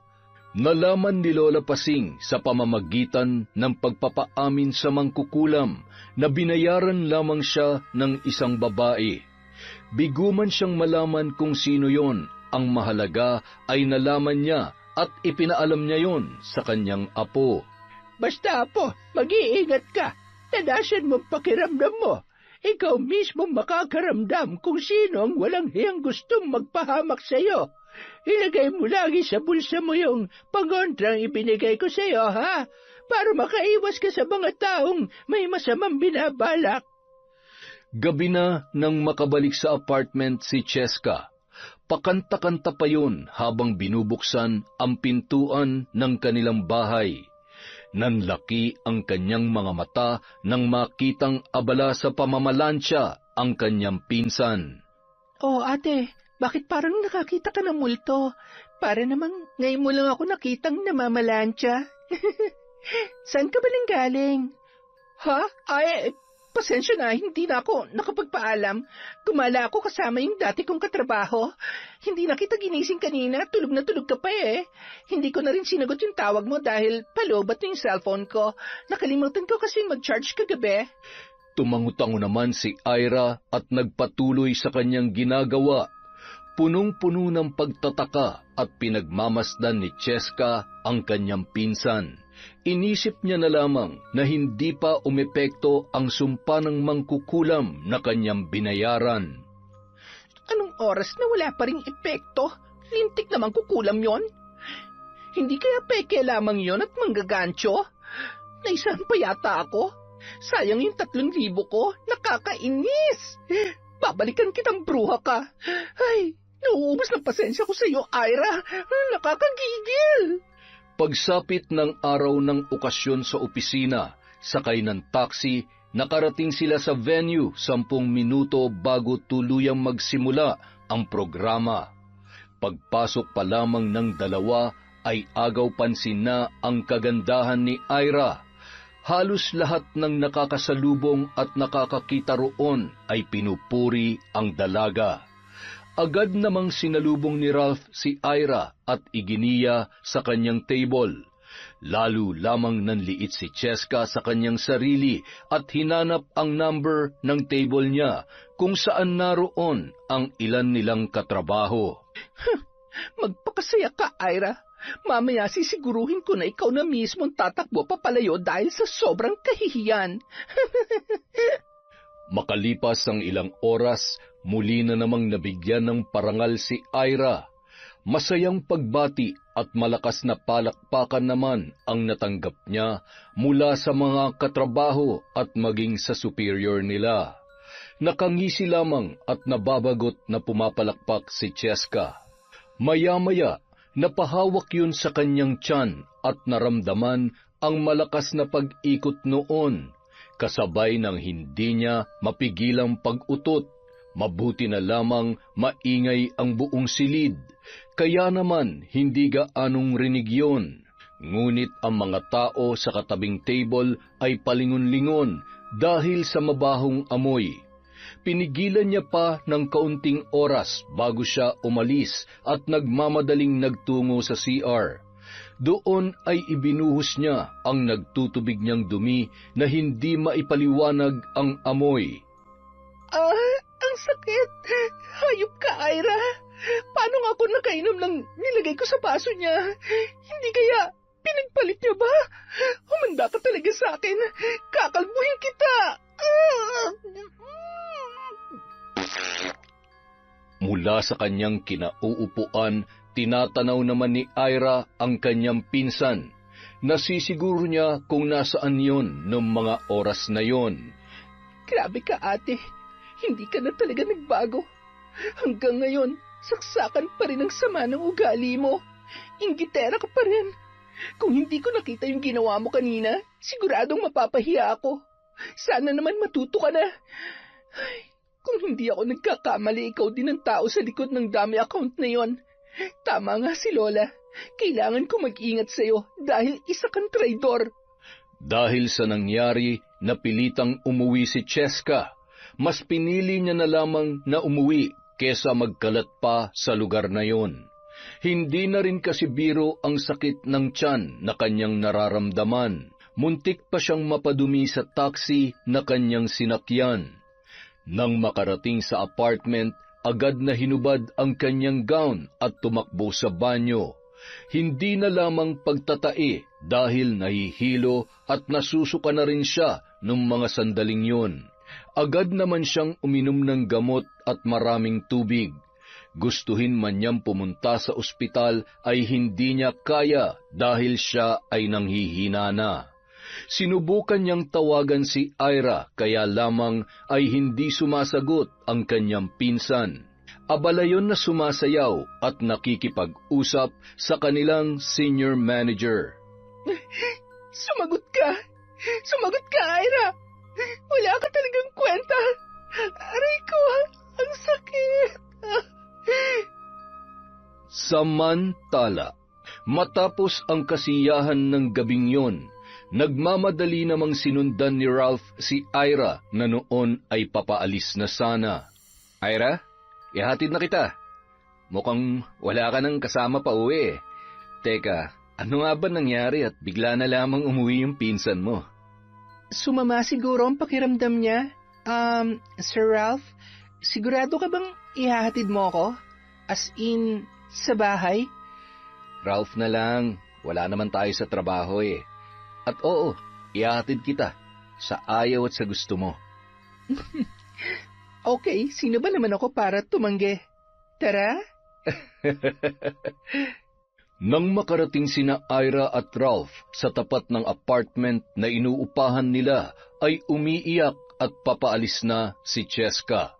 S1: Nalaman ni Lola Pasing sa pamamagitan ng pagpapaamin sa mangkukulam na binayaran lamang siya ng isang babae. Bigo man siyang malaman kung sino yon, ang mahalaga ay nalaman niya at ipinaalam niya yon sa kanyang apo.
S3: Basta apo, mag-iingat ka. Tadasan mo pakiramdam mo. Ikaw mismo makakaramdam kung sino ang walang hiyang gustong magpahamak sa iyo. Ilagay mo lagi sa bulsa mo yung pangontrang ibinigay ko sa iyo, ha? Para makaiwas ka sa mga taong may masamang binabalak.
S1: Gabi na nang makabalik sa apartment si Cheska. Pakanta-kanta pa yun habang binubuksan ang pintuan ng kanilang bahay. Nanlaki ang kanyang mga mata nang makitang abala sa pamamalansya ang kanyang pinsan.
S2: Oh, ate, bakit parang nakakita ka ng multo? Para namang ngayon mo lang ako nakitang namamalansya. Saan ka ba nang galing? Ha? Ay, pasensya na, hindi na ako nakapagpaalam. Gumala ako kasama yung dati kong katrabaho. Hindi na kita ginising kanina, tulog na tulog ka pa eh. Hindi ko na rin sinagot yung tawag mo dahil palobat yung cellphone ko. Nakalimutan ko kasi mag-charge kagabi.
S1: Tumangutango naman si Ira at nagpatuloy sa kanyang ginagawa. Punong-puno ng pagtataka at pinagmamasdan ni Cheska ang kanyang pinsan. Inisip niya na lamang na hindi pa umepekto ang sumpa ng mangkukulam na kanyang binayaran.
S2: Anong oras na wala pa ring epekto? Lintik na mangkukulam yon? Hindi kaya peke lamang yon at manggagancho? Naisahan pa yata ako? Sayang yung 3,000 ko, nakakainis! Babalikan kitang bruha ka. Ay, nauubos ng pasensya ko sa iyo, Ira. Nakakagigil!
S1: Pagsapit ng araw ng okasyon sa opisina, sakay ng taxi, nakarating sila sa venue 10 minuto bago tuluyang magsimula ang programa. Pagpasok pa lamang ng dalawa ay agaw pansin na ang kagandahan ni Ira. Halos lahat ng nakakasalubong at nakakakita roon ay pinupuri ang dalaga. Agad namang sinalubong ni Ralph si Ira at iginiya sa kanyang table. Lalo lamang nanliit si Cheska sa kanyang sarili at hinanap ang number ng table niya kung saan naroon ang ilan nilang katrabaho.
S2: Magpakasaya ka, Ira. Mamaya sisiguruhin ko na ikaw na mismo tatakbo papalayo dahil sa sobrang kahihiyan.
S1: Makalipas ang ilang oras, muli na namang nabigyan ng parangal si Ira. Masayang pagbati at malakas na palakpakan naman ang natanggap niya mula sa mga katrabaho at maging sa superior nila. Nakangisi lamang at nababagot na pumapalakpak si Cheska. Maya-maya, napahawak yun sa kanyang tiyan at naramdaman ang malakas na pag-ikot noon, kasabay ng hindi niya mapigilang pag-utot. Mabuti na lamang maingay ang buong silid, kaya naman hindi gaanong rinig yun. Ngunit ang mga tao sa katabing table ay palingon-lingon dahil sa mabahong amoy. Pinigilan niya pa ng kaunting oras bago siya umalis at nagmamadaling nagtungo sa CR. Doon ay ibinuhos niya ang nagtutubig niyang dumi na hindi maipaliwanag ang amoy.
S2: Ang sakit! Hayop ka, Ira! Paano nga ako nakainom ng nilagay ko sa baso niya? Hindi kaya pinagpalit niya ba? Humanda ka talaga sa akin. Kakalbuhin kita!
S1: Mula sa kanyang kinauupuan, tinatanaw naman ni Ira ang kanyang pinsan. Nasisiguro niya kung nasaan yon noong mga oras na yon.
S2: Grabe ka, ate. Hindi ka na talaga nagbago. Hanggang ngayon, saksakan pa rin ang sama ng ugali mo. Inggitera ka pa rin. Kung hindi ko nakita yung ginawa mo kanina, siguradong mapapahiya ako. Sana naman matuto ka na. Ay, kung hindi ako nagkakamali, ikaw din ang tao sa likod ng dummy account na yon. Tama nga si Lola. Kailangan ko mag-ingat sa'yo dahil isa kang traidor.
S1: Dahil sa nangyari, napilitang umuwi si Cheska. Mas pinili niya na lamang na umuwi kesa magkalat pa sa lugar na yon. Hindi na rin kasi biro ang sakit ng tiyan na kanyang nararamdaman. Muntik pa siyang mapadumi sa taxi na kanyang sinakyan. Nang makarating sa apartment, agad na hinubad ang kanyang gown at tumakbo sa banyo. Hindi na lamang pagtatae dahil nahihilo at nasusuka na rin siya nung mga sandaling yun. Agad naman siyang uminom ng gamot at maraming tubig. Gustuhin man niyang pumunta sa ospital ay hindi niya kaya dahil siya ay nanghihina na. Sinubukan niyang tawagan si Ira kaya lamang ay hindi sumasagot ang kanyang pinsan. Abala yon na sumasayaw at nakikipag-usap sa kanilang senior manager.
S2: Sumagot ka! Sumagot ka, Ira! Wala ka talagang kwenta! Aray ko, ang sakit!
S1: Samantala, matapos ang kasiyahan ng gabing yon, nagmamadali namang sinundan ni Ralph si Ira na noon ay papaalis na sana. Ira, ihatid na kita. Mukhang wala ka nang kasama pa uwi. Teka, ano nga ba nangyari at bigla na lamang umuwi yung pinsan mo?
S2: Sumama siguro ang pakiramdam niya. Sir Ralph, sigurado ka bang ihahatid mo ako? As in, sa bahay?
S1: Ralph na lang, wala naman tayo sa trabaho eh. At oo, ihahatid kita sa ayaw at sa gusto mo.
S2: Okay, sino ba naman ako para tumanggi? Tara?
S1: Nang makarating sina Ira at Ralph sa tapat ng apartment na inuupahan nila, ay umiiyak at papaalis na si Cheska.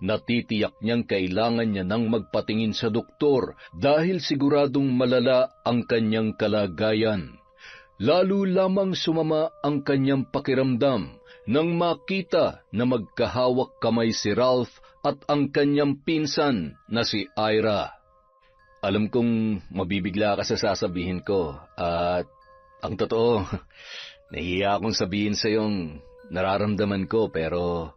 S1: Natitiyak niyang kailangan niya nang magpatingin sa doktor dahil siguradong malala ang kanyang kalagayan. Lalo lamang sumama ang kanyang pakiramdam nang makita na magkahawak kamay si Ralph at ang kanyang pinsan na si Ira. Alam kong mabibigla ka sa sasabihin ko at ang totoo, nahihiya akong sabihin sa iyong nararamdaman ko pero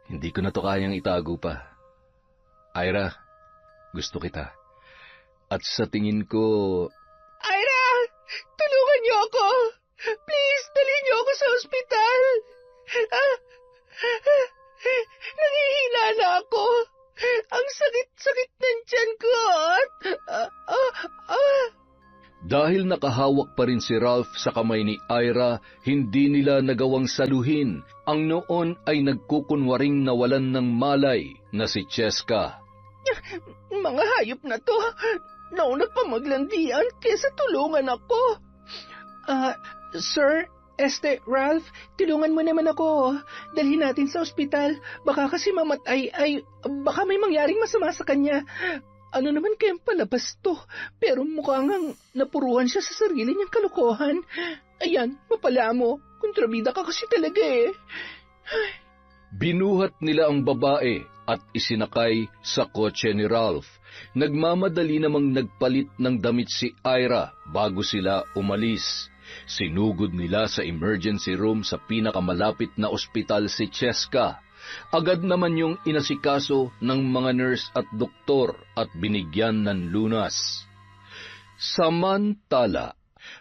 S1: hindi ko na to kayang itago pa. Ira, gusto kita. At sa tingin ko...
S2: Ira! Tulungan niyo ako! Please, dalhin niyo ako sa ospital! Nangihina na ako! Ang sakit-sakit ng tiyan ko!
S1: Dahil nakahawak pa rin si Ralph sa kamay ni Ira, hindi nila nagawang saluhin ang noon ay nagkukunwaring nawalan ng malay na si Cheska.
S2: Mga hayop na to! Nauna pa maglandian kesa tulungan ako! Sir, Ralph, tulungan mo naman ako. Dalhin natin sa ospital. Baka kasi mamatay baka may mangyaring masama sa kanya. Ano naman kayang palabas to? Pero mukhang napuruhan siya sa sarili niyang kalokohan. Ayan, mapala mo. Kontrabida ka kasi talaga eh.
S1: Binuhat nila ang babae at isinakay sa kotse ni Ralph. Nagmamadali namang nagpalit ng damit si Ira bago sila umalis. Sinugod nila sa emergency room sa pinakamalapit na ospital si Cheska. Agad naman yung inasikaso ng mga nurse at doktor at binigyan ng lunas. Samantala,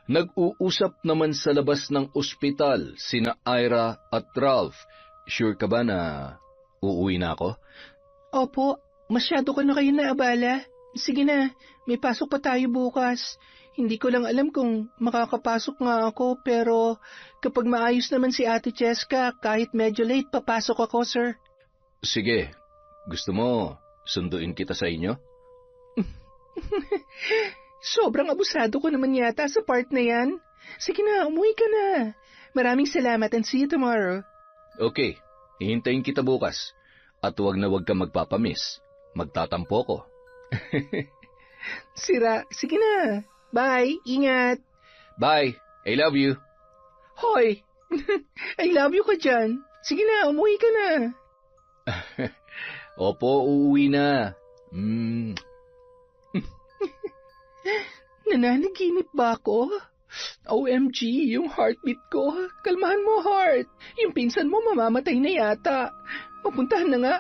S1: nag-uusap naman sa labas ng ospital sina Ira at Ralph. Sure ka ba na uuwi na ako?
S2: Opo, masyado ka na kayo naabala. Sige na, may pasok pa tayo bukas. Hindi ko lang alam kung makakapasok nga ako, pero kapag maayos naman si Ate Cheska, kahit medyo late, papasok ako, sir.
S1: Sige, gusto mo sunduin kita sa inyo?
S2: Sobrang abusado ko naman yata sa part na yan. Sige na, umuwi ka na. Maraming salamat and see you tomorrow.
S1: Okay, hihintayin kita bukas. At huwag na huwag ka magpapamiss. Magtatampo ko.
S2: Sira, sige na. Bye, ingat.
S1: Bye, I love you.
S2: Hoy, I love you ka dyan. Sige na, umuwi ka na.
S1: Opo, uuwi na.
S2: Nananaginip ba ako? OMG, yung heartbeat ko. Kalmahan mo, heart. Yung pinsan mo mamamatay na yata. Mapuntahan na nga.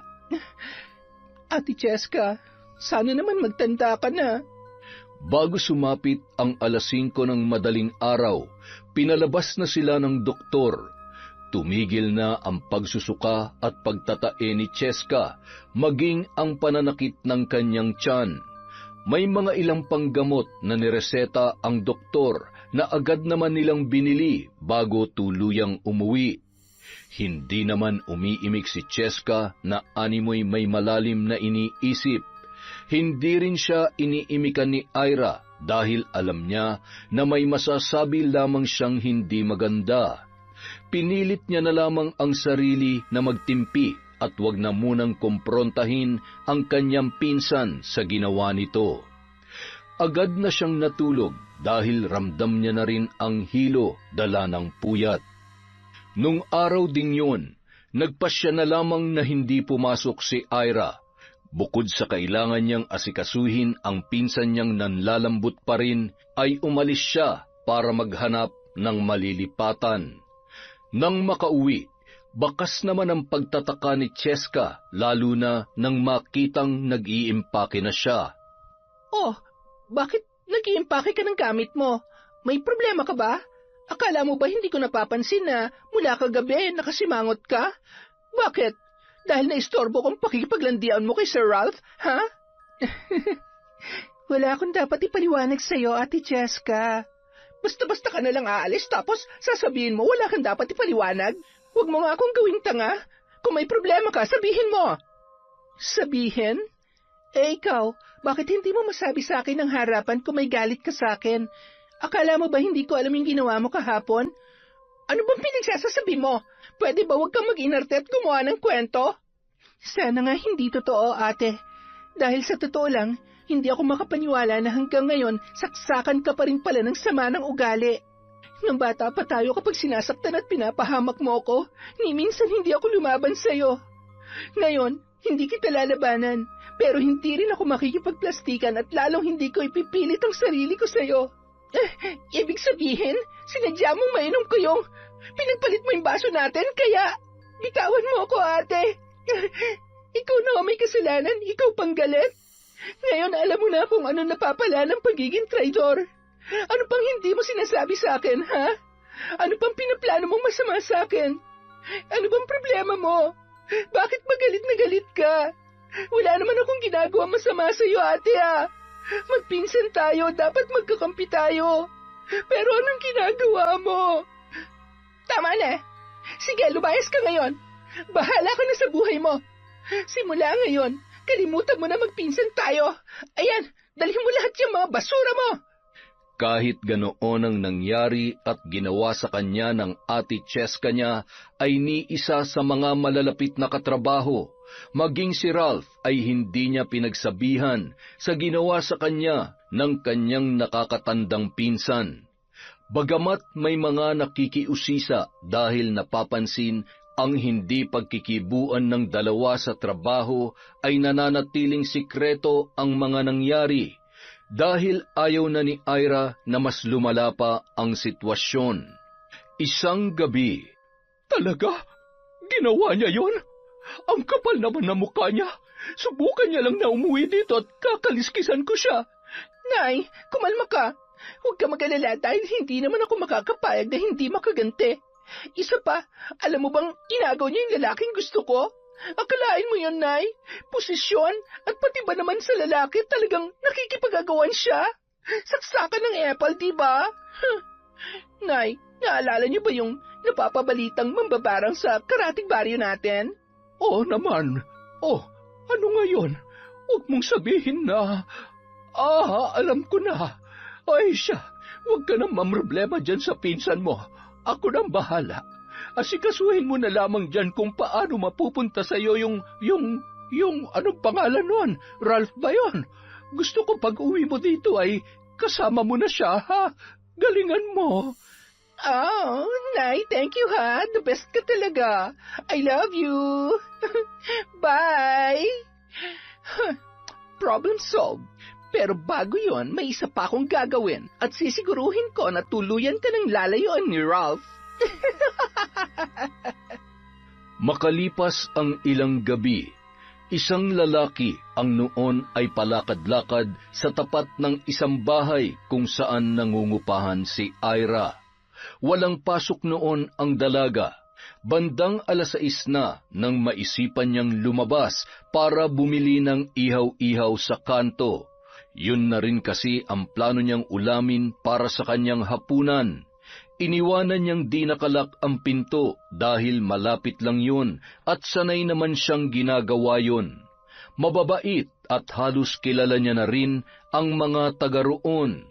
S2: Ate Cheska, sana naman magtanda ka na.
S1: Bago sumapit ang 5:00 ng madaling araw, pinalabas na sila ng doktor. Tumigil na ang pagsusuka at pagtatae ni Cheska, maging ang pananakit ng kanyang tiyan. May mga ilang panggamot na nireseta ang doktor na agad naman nilang binili bago tuluyang umuwi. Hindi naman umiimik si Cheska na animoy may malalim na iniisip. Hindi rin siya iniimikan ni Ira dahil alam niya na may masasabi lamang siyang hindi maganda. Pinilit niya na lamang ang sarili na magtimpi at wag na munang kumprontahin ang kanyang pinsan sa ginawa nito. Agad na siyang natulog dahil ramdam niya na rin ang hilo dala ng puyat. Nung araw ding yun, nagpasya na lamang na hindi pumasok si Ira. Bukod sa kailangan niyang asikasuhin ang pinsan niyang nanlalambot pa rin, ay umalis siya para maghanap ng malilipatan. Nang makauwi, bakas naman ang pagtataka ni Cheska, lalo na nang makitang nag-iimpake na siya.
S2: Oh, bakit nag-iimpake ka ng gamit mo? May problema ka ba? Akala mo ba hindi ko napapansin na mula kagabi nakasimangot ka? Bakit? Dahil naistorbo kong pakikipaglandian mo kay Sir Ralph, ha? Wala akong dapat ipaliwanag sa'yo, Ate Cheska. Basta-basta ka nalang aalis tapos sasabihin mo wala kang dapat ipaliwanag? Huwag mo nga akong gawing tanga. Kung may problema ka, sabihin mo. Sabihin? Eh ikaw, bakit hindi mo masabi sa akin ng harapan kung may galit ka sa akin? Akala mo ba hindi ko alam yung ginawa mo kahapon? Ano bang pinagsasasabi mo? Pwede ba huwag kang mag-inarte at gumawa ng kwento? Sana nga hindi totoo, ate. Dahil sa totoo lang, hindi ako makapaniwala na hanggang ngayon, saksakan ka pa rin pala ng sama ng ugali. Nung bata pa tayo kapag sinasaktan at pinapahamak mo ko, ni minsan hindi ako lumaban sa'yo. Ngayon, hindi kita lalabanan, pero hindi rin ako makikipagplastikan at lalong hindi ko ipipilit ang sarili ko sa'yo. Ibig sabihin, sinadya mong mainom ko yung pinagpalit mo yung baso natin, kaya bitawan mo ako, ate. Ikaw na may kasalanan, ikaw pang galit. Ngayon alam mo na kung ano napapala ng pagiging traidor. Ano pang hindi mo sinasabi sa akin, ha? Ano pang pinaplano mong masama sa akin? Ano bang problema mo? Bakit magalit na galit ka? Wala naman akong ginagawa masama sa iyo, ate, ha? Magpinsan tayo, dapat magkakampi tayo. Pero anong ginagawa mo? Tama na. Sige, lumayas ka ngayon. Bahala ka na sa buhay mo. Simula ngayon, kalimutan mo na magpinsan tayo. Ayan, dalhin mo lahat yung mga basura mo.
S1: Kahit ganoon ang nangyari at ginawa sa kanya ng ate Cheska niya, ay ni isa sa mga malalapit na katrabaho. Maging si Ralph ay hindi niya pinagsabihan sa ginawa sa kanya ng kanyang nakakatandang pinsan. Bagamat may mga nakikiusisa dahil napapansin ang hindi pagkikibuan ng dalawa sa trabaho, ay nananatiling sikreto ang mga nangyari dahil ayaw na ni Ira na mas lumala pa ang sitwasyon. Isang gabi,
S3: Talaga? Ginawa niya yon? Ang kapal naman na mukha niya. Subukan niya lang na umuwi dito at kakaliskisan ko siya.
S2: Nay, kumalma ka. Huwag ka mag-alala dahil hindi naman ako makakapayag na hindi makaganti. Isa pa, alam mo bang ginagawa niya yung lalaking gusto ko? Akalain mo yun, Nay? Posisyon at pati ba naman sa lalaki talagang nakikipagagawan siya? Saksakan ng apple, di ba? Nay, naalala niyo ba yung napapabalitang mambabarang sa karating baryo natin?
S3: Oo naman. Oh, ano ngayon? Huwag mong sabihin na... alam ko na. Ay siya, huwag ka nang mamroblema dyan sa pinsan mo. Ako nang bahala. Asikasuhin mo na lamang dyan kung paano mapupunta sa'yo yung anong pangalan nun? Ralph ba yun? Gusto ko pag uwi mo dito ay kasama mo na siya, ha? Galingan mo.
S2: Oh, Nay, thank you, ha? The best ka talaga. I love you. Bye. Problem solved. Pero bago yon, may isa pa akong gagawin at sisiguruhin ko na tuluyan ka ng lalayuan ni Ralph.
S1: Makalipas ang ilang gabi, Isang lalaki ang noon ay palakad-lakad sa tapat ng isang bahay kung saan nangungupahan si Ira. Walang pasok noon ang dalaga. Bandang 6:00 na nang maisipan niyang lumabas para bumili ng ihaw-ihaw sa kanto. Yun na rin kasi ang plano niyang ulamin para sa kanyang hapunan. Iniwanan niyang di nakalak ang pinto dahil malapit lang yun at sanay naman siyang ginagawa yun. Mababait at halos kilala niya na rin ang mga taga roon.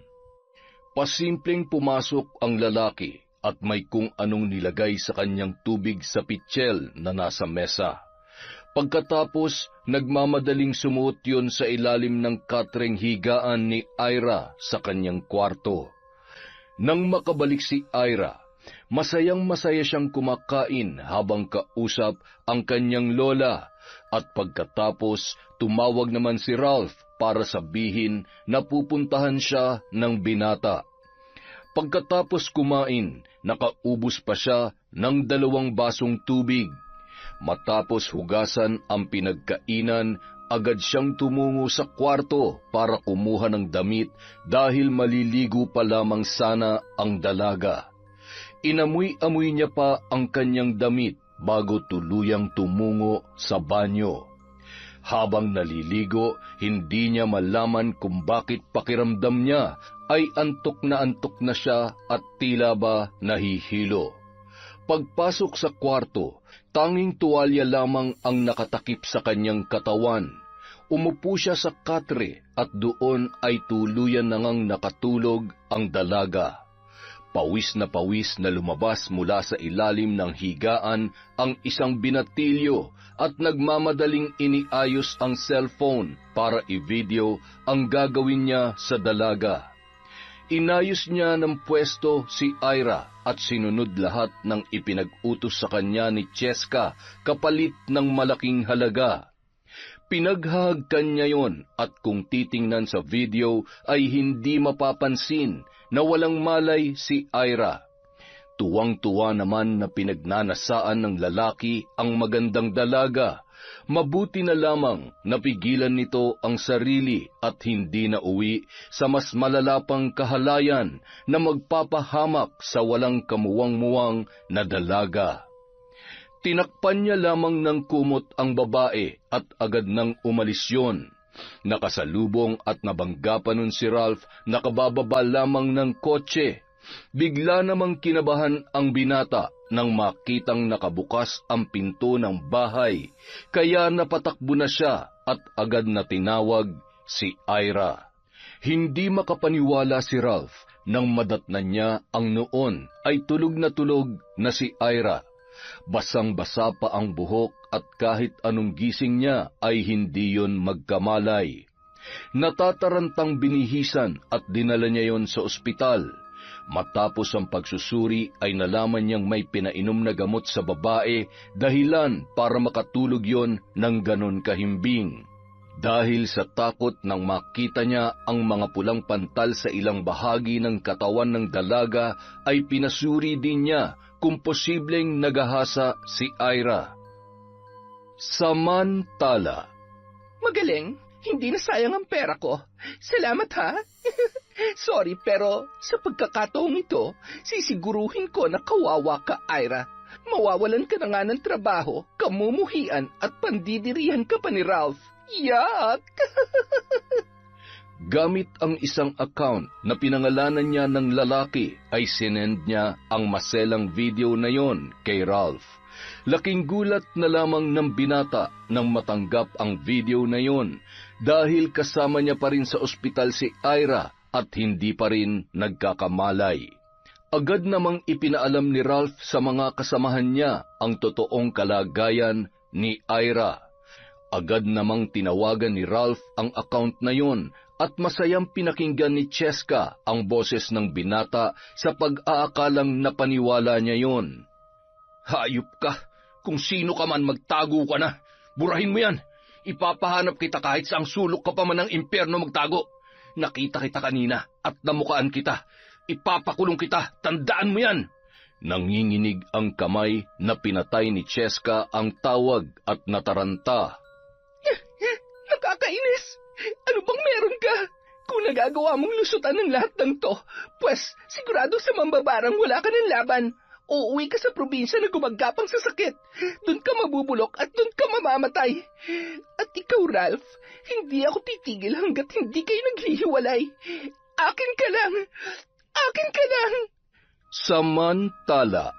S1: Pasimpleng pumasok ang lalaki at may kung anong nilagay sa kanyang tubig sa pitsil na nasa mesa. Pagkatapos, nagmamadaling sumuot yun sa ilalim ng katreng higaan ni Ira sa kanyang kwarto. Nang makabalik si Ira, masayang-masaya siyang kumakain habang kausap ang kanyang lola at pagkatapos tumawag naman si Ralph para sabihin na pupuntahan siya ng binata. Pagkatapos kumain, nakaubos pa siya ng 2 basong tubig. Matapos hugasan ang pinagkainan, agad siyang tumungo sa kwarto para kumuha ng damit dahil maliligo pa lamang sana ang dalaga. Inamoy-amoy niya pa ang kanyang damit bago tuluyang tumungo sa banyo. Habang naliligo, hindi niya malaman kung bakit pakiramdam niya ay antok na siya at tila ba nahihilo. Pagpasok sa kwarto, tanging tuwalya lamang ang nakatakip sa kanyang katawan. Umupo siya sa katre at doon ay tuluyan na ngang nakatulog ang dalaga. Pawis na lumabas mula sa ilalim ng higaan ang isang binatilyo at nagmamadaling iniayos ang cellphone para i-video ang gagawin niya sa dalaga. Inayos niya ng pwesto si Ira at sinunod lahat ng ipinag-utos sa kanya ni Cheska kapalit ng malaking halaga. Pinaghahagkan niya yon at kung titingnan sa video ay hindi mapapansin na walang malay si Ira. Tuwang-tuwa naman na pinagnanasaan ng lalaki ang magandang dalaga. Mabuti na lamang napigilan nito ang sarili at hindi na uwi sa mas malalapang kahalayan na magpapahamak sa walang kamuwang-muwang na dalaga. Tinakpan niya lamang ng kumot ang babae at agad nang umalis yun. Nakasalubong at nabangga pa nun si Ralph na kabababa lamang ng kotse. Bigla namang kinabahan ang binata nang makitang nakabukas ang pinto ng bahay, kaya napatakbo na siya at agad na tinawag si Ira. Hindi makapaniwala si Ralph nang madatnan niya ang noon ay tulog na si Ira. Basang-basa pa ang buhok at kahit anong gising niya ay hindi yon magkamalay. Natatarantang binihisan at dinala niya yon sa ospital. Matapos ang pagsusuri ay nalaman niyang may pinainom na gamot sa babae dahilan para makatulog yon ng ganon kahimbing. Dahil sa takot nang makita niya ang mga pulang pantal sa ilang bahagi ng katawan ng dalaga ay pinasuri din niya kung posibleng nagahasa si Ira. Samantala,
S2: Magaling, hindi na sayang ang pera ko. Salamat ha. Sorry pero sa pagkakataong ito, sisiguruhin ko na kawawa ka, Ira. Mawawalan ka na nga ng trabaho, kamumuhian at pandidirihan ka pa ni Ralph. Yak!
S1: gamit ang isang account na pinangalanan niya ng lalaki ay sinend niya ang maselang video na yon kay Ralph. Laking gulat na lamang ng binata nang matanggap ang video na yon dahil kasama niya pa rin sa ospital si Ira at hindi pa rin nagkakamalay. Agad namang ipinaalam ni Ralph sa mga kasamahan niya ang totoong kalagayan ni Ira. Agad namang tinawagan ni Ralph ang account na yon at masayang pinakinggan ni Cheska ang boses ng binata sa pag-aakalang napaniwala niya yon. "Hayop ka! Kung sino ka man, magtago ka na! Burahin mo yan! Ipapahanap kita kahit saang sulok ka pa man ng impyerno magtago! Nakita kita kanina at namukaan kita! Ipapakulong kita! Tandaan mo yan!" Nanginginig ang kamay na pinatay ni Cheska ang tawag at nataranta.
S3: kung nagagawa mong lusutan ng lahat ng to, pues sigurado sa mambabarang wala ka ng laban. Uuwi ka sa probinsya na gumagapang sa sakit. Doon ka mabubulok at doon ka mamamatay. At ikaw, Ralph, hindi ako titigil hanggat hindi kayo naghihiwalay. Akin ka lang! Akin ka lang!
S1: Samantala,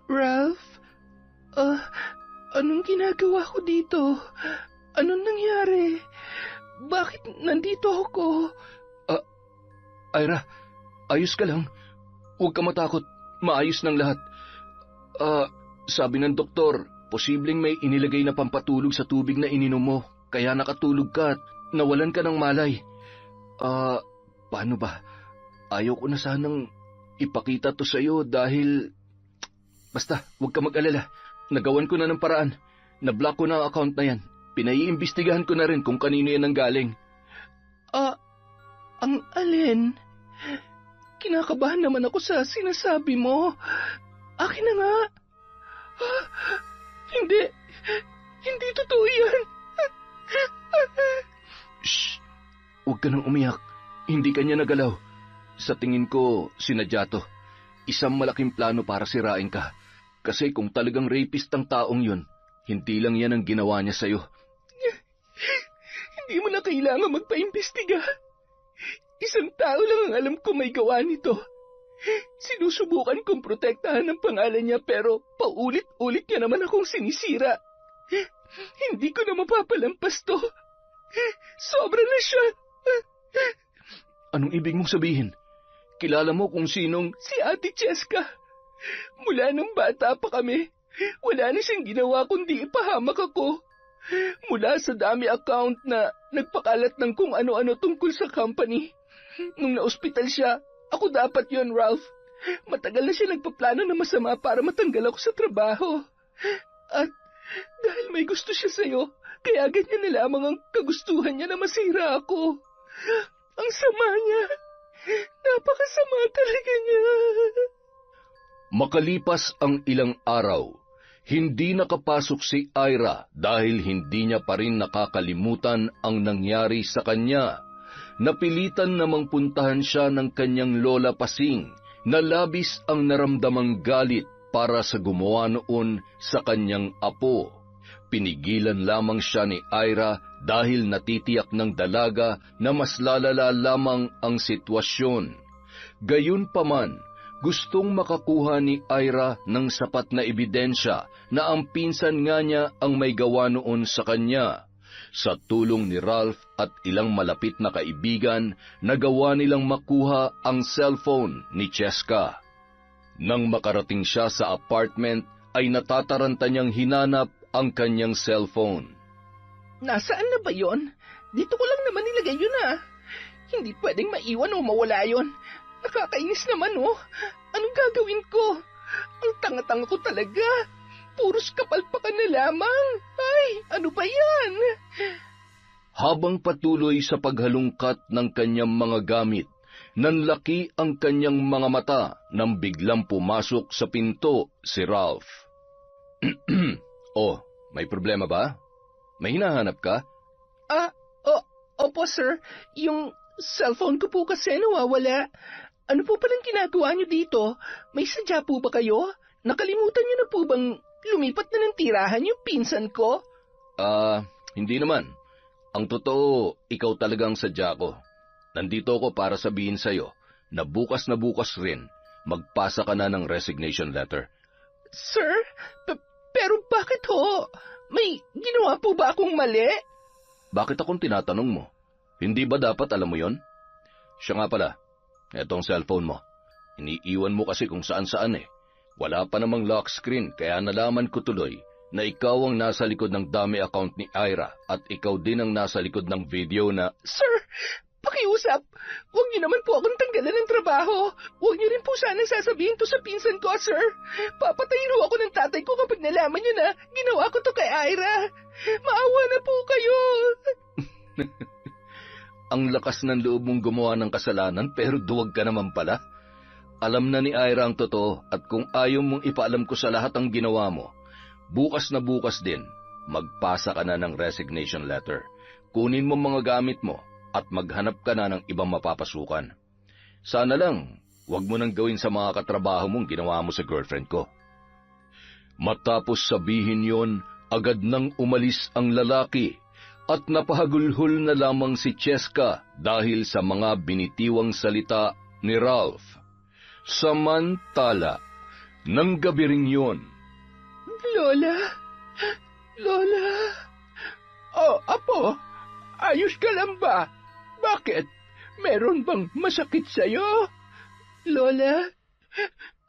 S2: Ralph, anong ginagawa ko dito? Anong nangyari? Bakit nandito ako?
S1: Ira, ayos ka lang. Huwag ka matakot. Maayos ng lahat. Sabi ng doktor, posibleng may inilagay na pampatulog sa tubig na ininom mo, kaya nakatulog ka at nawalan ka ng malay. Paano ba? Ayaw ko na sanang ipakita to sa'yo dahil... Basta, huwag ka mag-alala. Nagawan ko na ng paraan. Na-block ko na ang account na yan. Pinaiimbestigahan ko na rin kung kanino yan ang galing.
S2: Ang alin? Kinakabahan naman ako sa sinasabi mo. Akin na nga. Hindi totoo yan.
S1: Shh! Huwag ka nang umiyak. Hindi ka niya nagalaw. Sa tingin ko, sinadya to. Isang malaking plano para sirain ka. Kasi kung talagang rapist ang taong yun, hindi lang yan ang ginawa niya sa'yo.
S2: Hindi mo na kailangan magpaimbestiga. Isang tao lang ang alam ko may gawa nito. Sinusubukan kong protektahan ang pangalan niya pero paulit-ulit niya naman akong sinisira. Hindi ko na mapapalampas to. Sobra na siya.
S1: Anong ibig mong sabihin? Kilala mo kung sinong...
S2: Si Ate Cheska. Mula nung bata pa kami, wala na siyang ginawa kundi ipahamak ako. Mula sa dami account na nagpakalat ng kung ano-ano tungkol sa company. Nung na-ospital siya, ako dapat yon, Ralph. Matagal na siya nagpaplano na masama para matanggal ako sa trabaho. At dahil may gusto siya sa'yo, kaya ganyan na lamang ang kagustuhan niya na masira ako. Ang sama niya. Napakasama talaga niya.
S1: Makalipas ang ilang araw, hindi nakapasok si Ira dahil hindi niya pa rin nakakalimutan ang nangyari sa kanya. Napilitan namang puntahan siya ng kanyang lola Pasing na labis ang naramdamang galit para sa gumawa noon sa kanyang apo. Pinigilan lamang siya ni Ira dahil natitiyak ng dalaga na mas lalala lamang ang sitwasyon. Gayunpaman, gustong makakuha ni Ira ng sapat na ebidensya na ang pinsan nga niya ang may gawa noon sa kanya. Sa tulong ni Ralph at ilang malapit na kaibigan, nagawa nilang makuha ang cellphone ni Cheska. Nang makarating siya sa apartment, ay natataranta niyang hinanap ang kanyang cellphone.
S2: Nasaan na ba yon? Dito ko lang naman nilagay yun Hindi pwedeng maiwan o mawala yon. Nakakainis naman Anong gagawin ko? Ang tanga-tanga ko talaga. Puros kapalpakan na lamang. Ay, ano ba yan?
S1: Habang patuloy sa paghalungkat ng kanyang mga gamit, nanlaki ang kanyang mga mata nang biglang pumasok sa pinto si Ralph. Oh, may problema ba? May hinahanap ka?
S2: Opo sir. Yung cellphone ko po kasi nawawala. Ano po palang ginagawa niyo dito? May sadya po ba kayo? Nakalimutan niyo na po bang lumipat na ng tirahan yung pinsan ko?
S1: Hindi naman. Ang totoo, ikaw talagang sadya ko. Nandito ako para sabihin sa'yo na bukas rin, magpasa ka na ng resignation letter.
S2: Sir, pero bakit ho? May ginawa po ba akong mali?
S1: Bakit akong tinatanong mo? Hindi ba dapat alam mo yon? Siya nga pala, etong cellphone mo. Iniiwan mo kasi kung saan-saan Wala pa namang lock screen kaya nalaman ko tuloy na ikaw ang nasa likod ng dami account ni Ira at ikaw din ang nasa likod ng video na...
S2: Sir, pakiusap! Huwag niyo naman po akong tanggalan ng trabaho. Huwag niyo rin po sana sasabihin to sa pinsan ko, sir. Papatayin ho ako ng tatay ko kapag nalaman niyo na ginawa ko to kay Ira. Maawa na po kayo.
S1: Ang lakas ng loob mong gumawa ng kasalanan pero duwag ka naman pala. Alam na ni Ira ang totoo at kung ayaw mong ipaalam ko sa lahat ang ginawa mo, bukas din, magpasa ka na ng resignation letter. Kunin mo mga gamit mo at maghanap ka na ng ibang mapapasukan. Sana lang, huwag mo nang gawin sa mga katrabaho mong ginawa mo sa girlfriend ko." Matapos sabihin yon, agad nang umalis ang lalaki at napahagulhol na lamang si Cheska dahil sa mga binitiwang salita ni Ralph. Samantala, nang gabi ring yun,
S3: Lola? Lola? Oh, Apo, ayos ka lang ba? Bakit? Meron bang masakit sa'yo?
S2: Lola,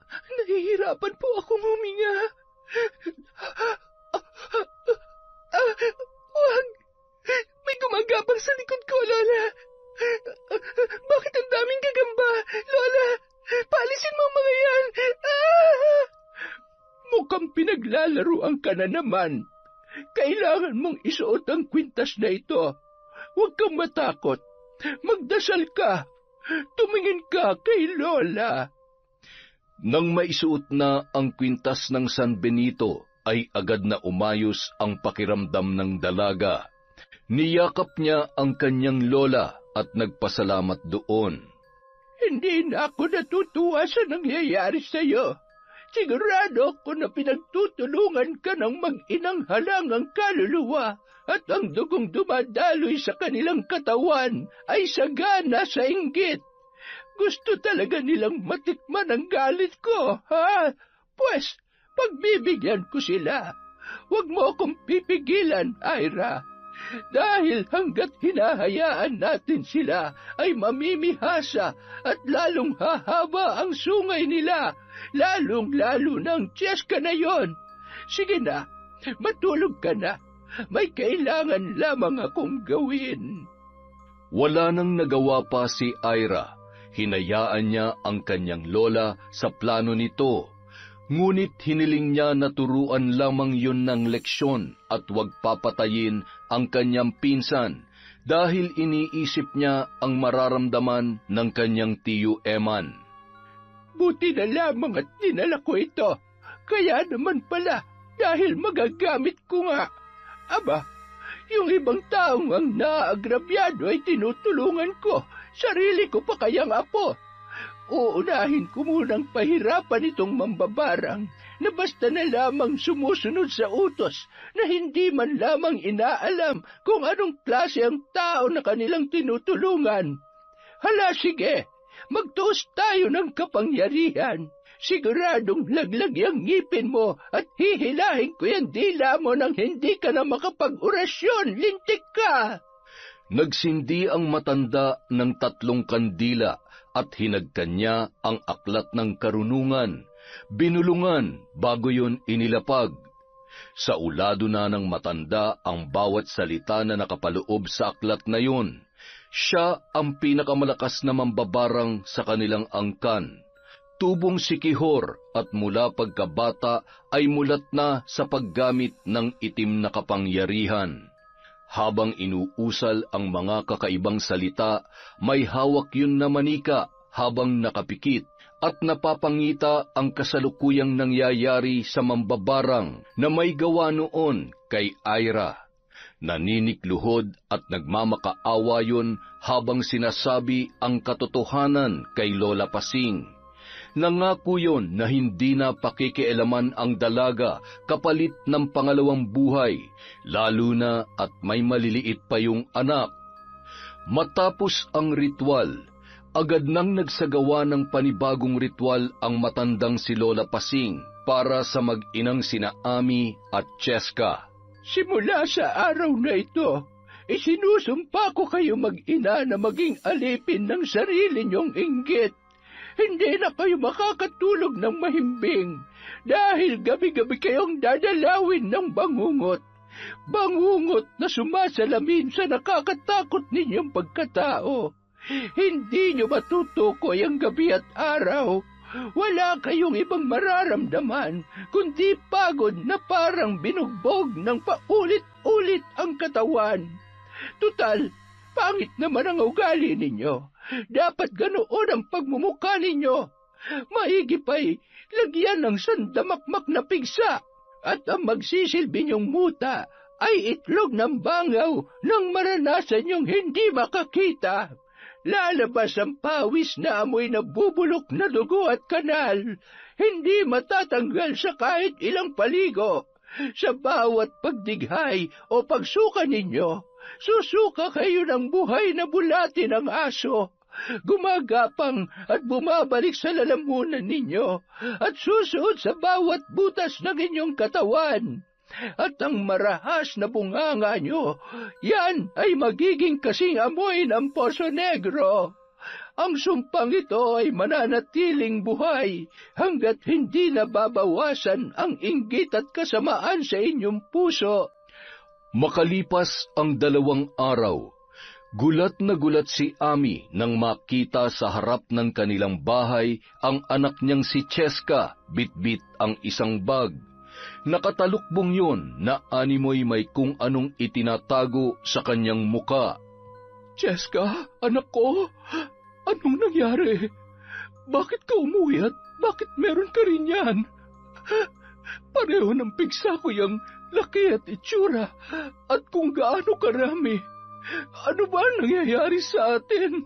S2: nahihirapan po akong huminga. Wag! May gumagapang sa likod ko, Lola. Bakit ang daming gagamba? Lola, paalisin mo ang mga yan.
S3: Mukhang pinaglalaruan ka na naman. Kailangan mong isuot ang kwintas na ito. Huwag kang matakot. Magdasal ka. Tumingin ka kay Lola.
S1: Nang maisuot na ang kwintas ng San Benito, ay agad na umayos ang pakiramdam ng dalaga. Niyakap niya ang kanyang lola at nagpasalamat doon.
S3: Hindi na ako natutuwa sa nangyayari sa'yo. Sigurado ako na pinagtutulungan ka ng mag-inang halangang kaluluwa at ang dugong dumadaloy sa kanilang katawan ay sagana sa inggit. Gusto talaga nilang matikman ang galit ko, ha? Pues, pagbibigyan ko sila. Huwag mo akong pipigilan, Ira. Dahil hanggat hinahayaan natin sila, ay mamimihasa at lalong hahaba ang sungay nila, lalong-lalo ng Cheska na yon. Sige na, matulog ka na. May kailangan lamang akong gawin.
S1: Wala nang nagawa pa si Ira. Hinayaan niya ang kanyang lola sa plano nito. Ngunit hiniling niya na turuan lamang yun ng leksyon at huwag papatayin ang kanyang pinsan dahil iniisip niya ang mararamdaman ng kanyang tiyo Eman.
S3: Buti na lamang at dinala ko ito. Kaya naman pala, dahil magagamit ko nga. Aba, yung ibang taong ang naagrabyado ay tinutulungan ko. Sarili ko pa kayang apo. Uunahin ko munang pahirapan itong mambabarang na basta na lamang sumusunod sa utos na hindi man lamang inaalam kung anong klase ang tao na kanilang tinutulungan. Hala, sige, magtuos tayo ng kapangyarihan. Siguradong laglag yung ngipin mo at hihilahin ko yung dila mo nang hindi ka na makapag-orasyon. Lintik ka!
S1: Nagsindi ang matanda ng 3 kandila at hinagkan niya ang aklat ng karunungan. Binulungan bago yun inilapag. Sa ulado na ng matanda ang bawat salita na nakapaloob sa aklat na yun. Siya ang pinakamalakas na mambabarang sa kanilang angkan. Tubong si Quijor at mula pagkabata ay mulat na sa paggamit ng itim na kapangyarihan. Habang inuusal ang mga kakaibang salita, may hawak yun na manika habang nakapikit at napapangita ang kasalukuyang nangyayari sa mambabarang na may gawa noon kay Ira. Naninikluhod at nagmamakaawa yun habang sinasabi ang katotohanan kay Lola Pasing. Nangako yon na hindi na pakikialaman ang dalaga kapalit ng pangalawang buhay, lalo na at may maliliit pa yung anak. Matapos ang ritual, agad nang nagsagawa ng panibagong ritual ang matandang si Lola Pasing para sa mag-inang sina Ami at Cheska.
S3: Simula sa araw na ito, isinusumpa ko kayo mag-ina na maging alipin ng sarili niyong inggit. Hindi na kayo makakatulog ng mahimbing dahil gabi-gabi kayong dadalawin ng bangungot. Bangungot na sumasalamin sa nakakatakot ninyong pagkatao. Hindi nyo matutukoy ang gabi at araw. Wala kayong ibang mararamdaman kundi pagod na parang binugbog ng paulit-ulit ang katawan. Tutal, pangit naman ang ugali ninyo. Dapat ganoon ang pagmumukha ninyo. Maigi pa'y lagyan ng sandamakmak na pigsa at ang magsisilbi niyong muta ay itlog ng bangaw nang maranasan niyong hindi makakita. Lalabas ang pawis na amoy na bubulok na dugo at kanal, hindi matatanggal sa kahit ilang paligo. Sa bawat pagdighay o pagsuka ninyo, susuka kayo ng buhay na bulati ng aso. Gumagapang at bumabalik sa lalamunan ninyo at susuot sa bawat butas ng inyong katawan. At ang marahas na bunganga nyo, yan ay magiging kasing amoy ng Poso Negro. Ang sumpang ito ay mananatiling buhay hanggat hindi nababawasan ang inggit at kasamaan sa inyong puso.
S1: Makalipas ang 2 araw, gulat na gulat si Ami nang makita sa harap ng kanilang bahay ang anak niyang si Cheska, bitbit ang isang bag. Nakatalukbong yun na animoy may kung anong itinatago sa kanyang muka.
S3: Cheska, anak ko, anong nangyari? Bakit ka umuwi at bakit meron ka rin yan? Pareho ng pigsa ko yung laki at itsura at kung gaano karami. Ano ba ang nangyayari sa atin?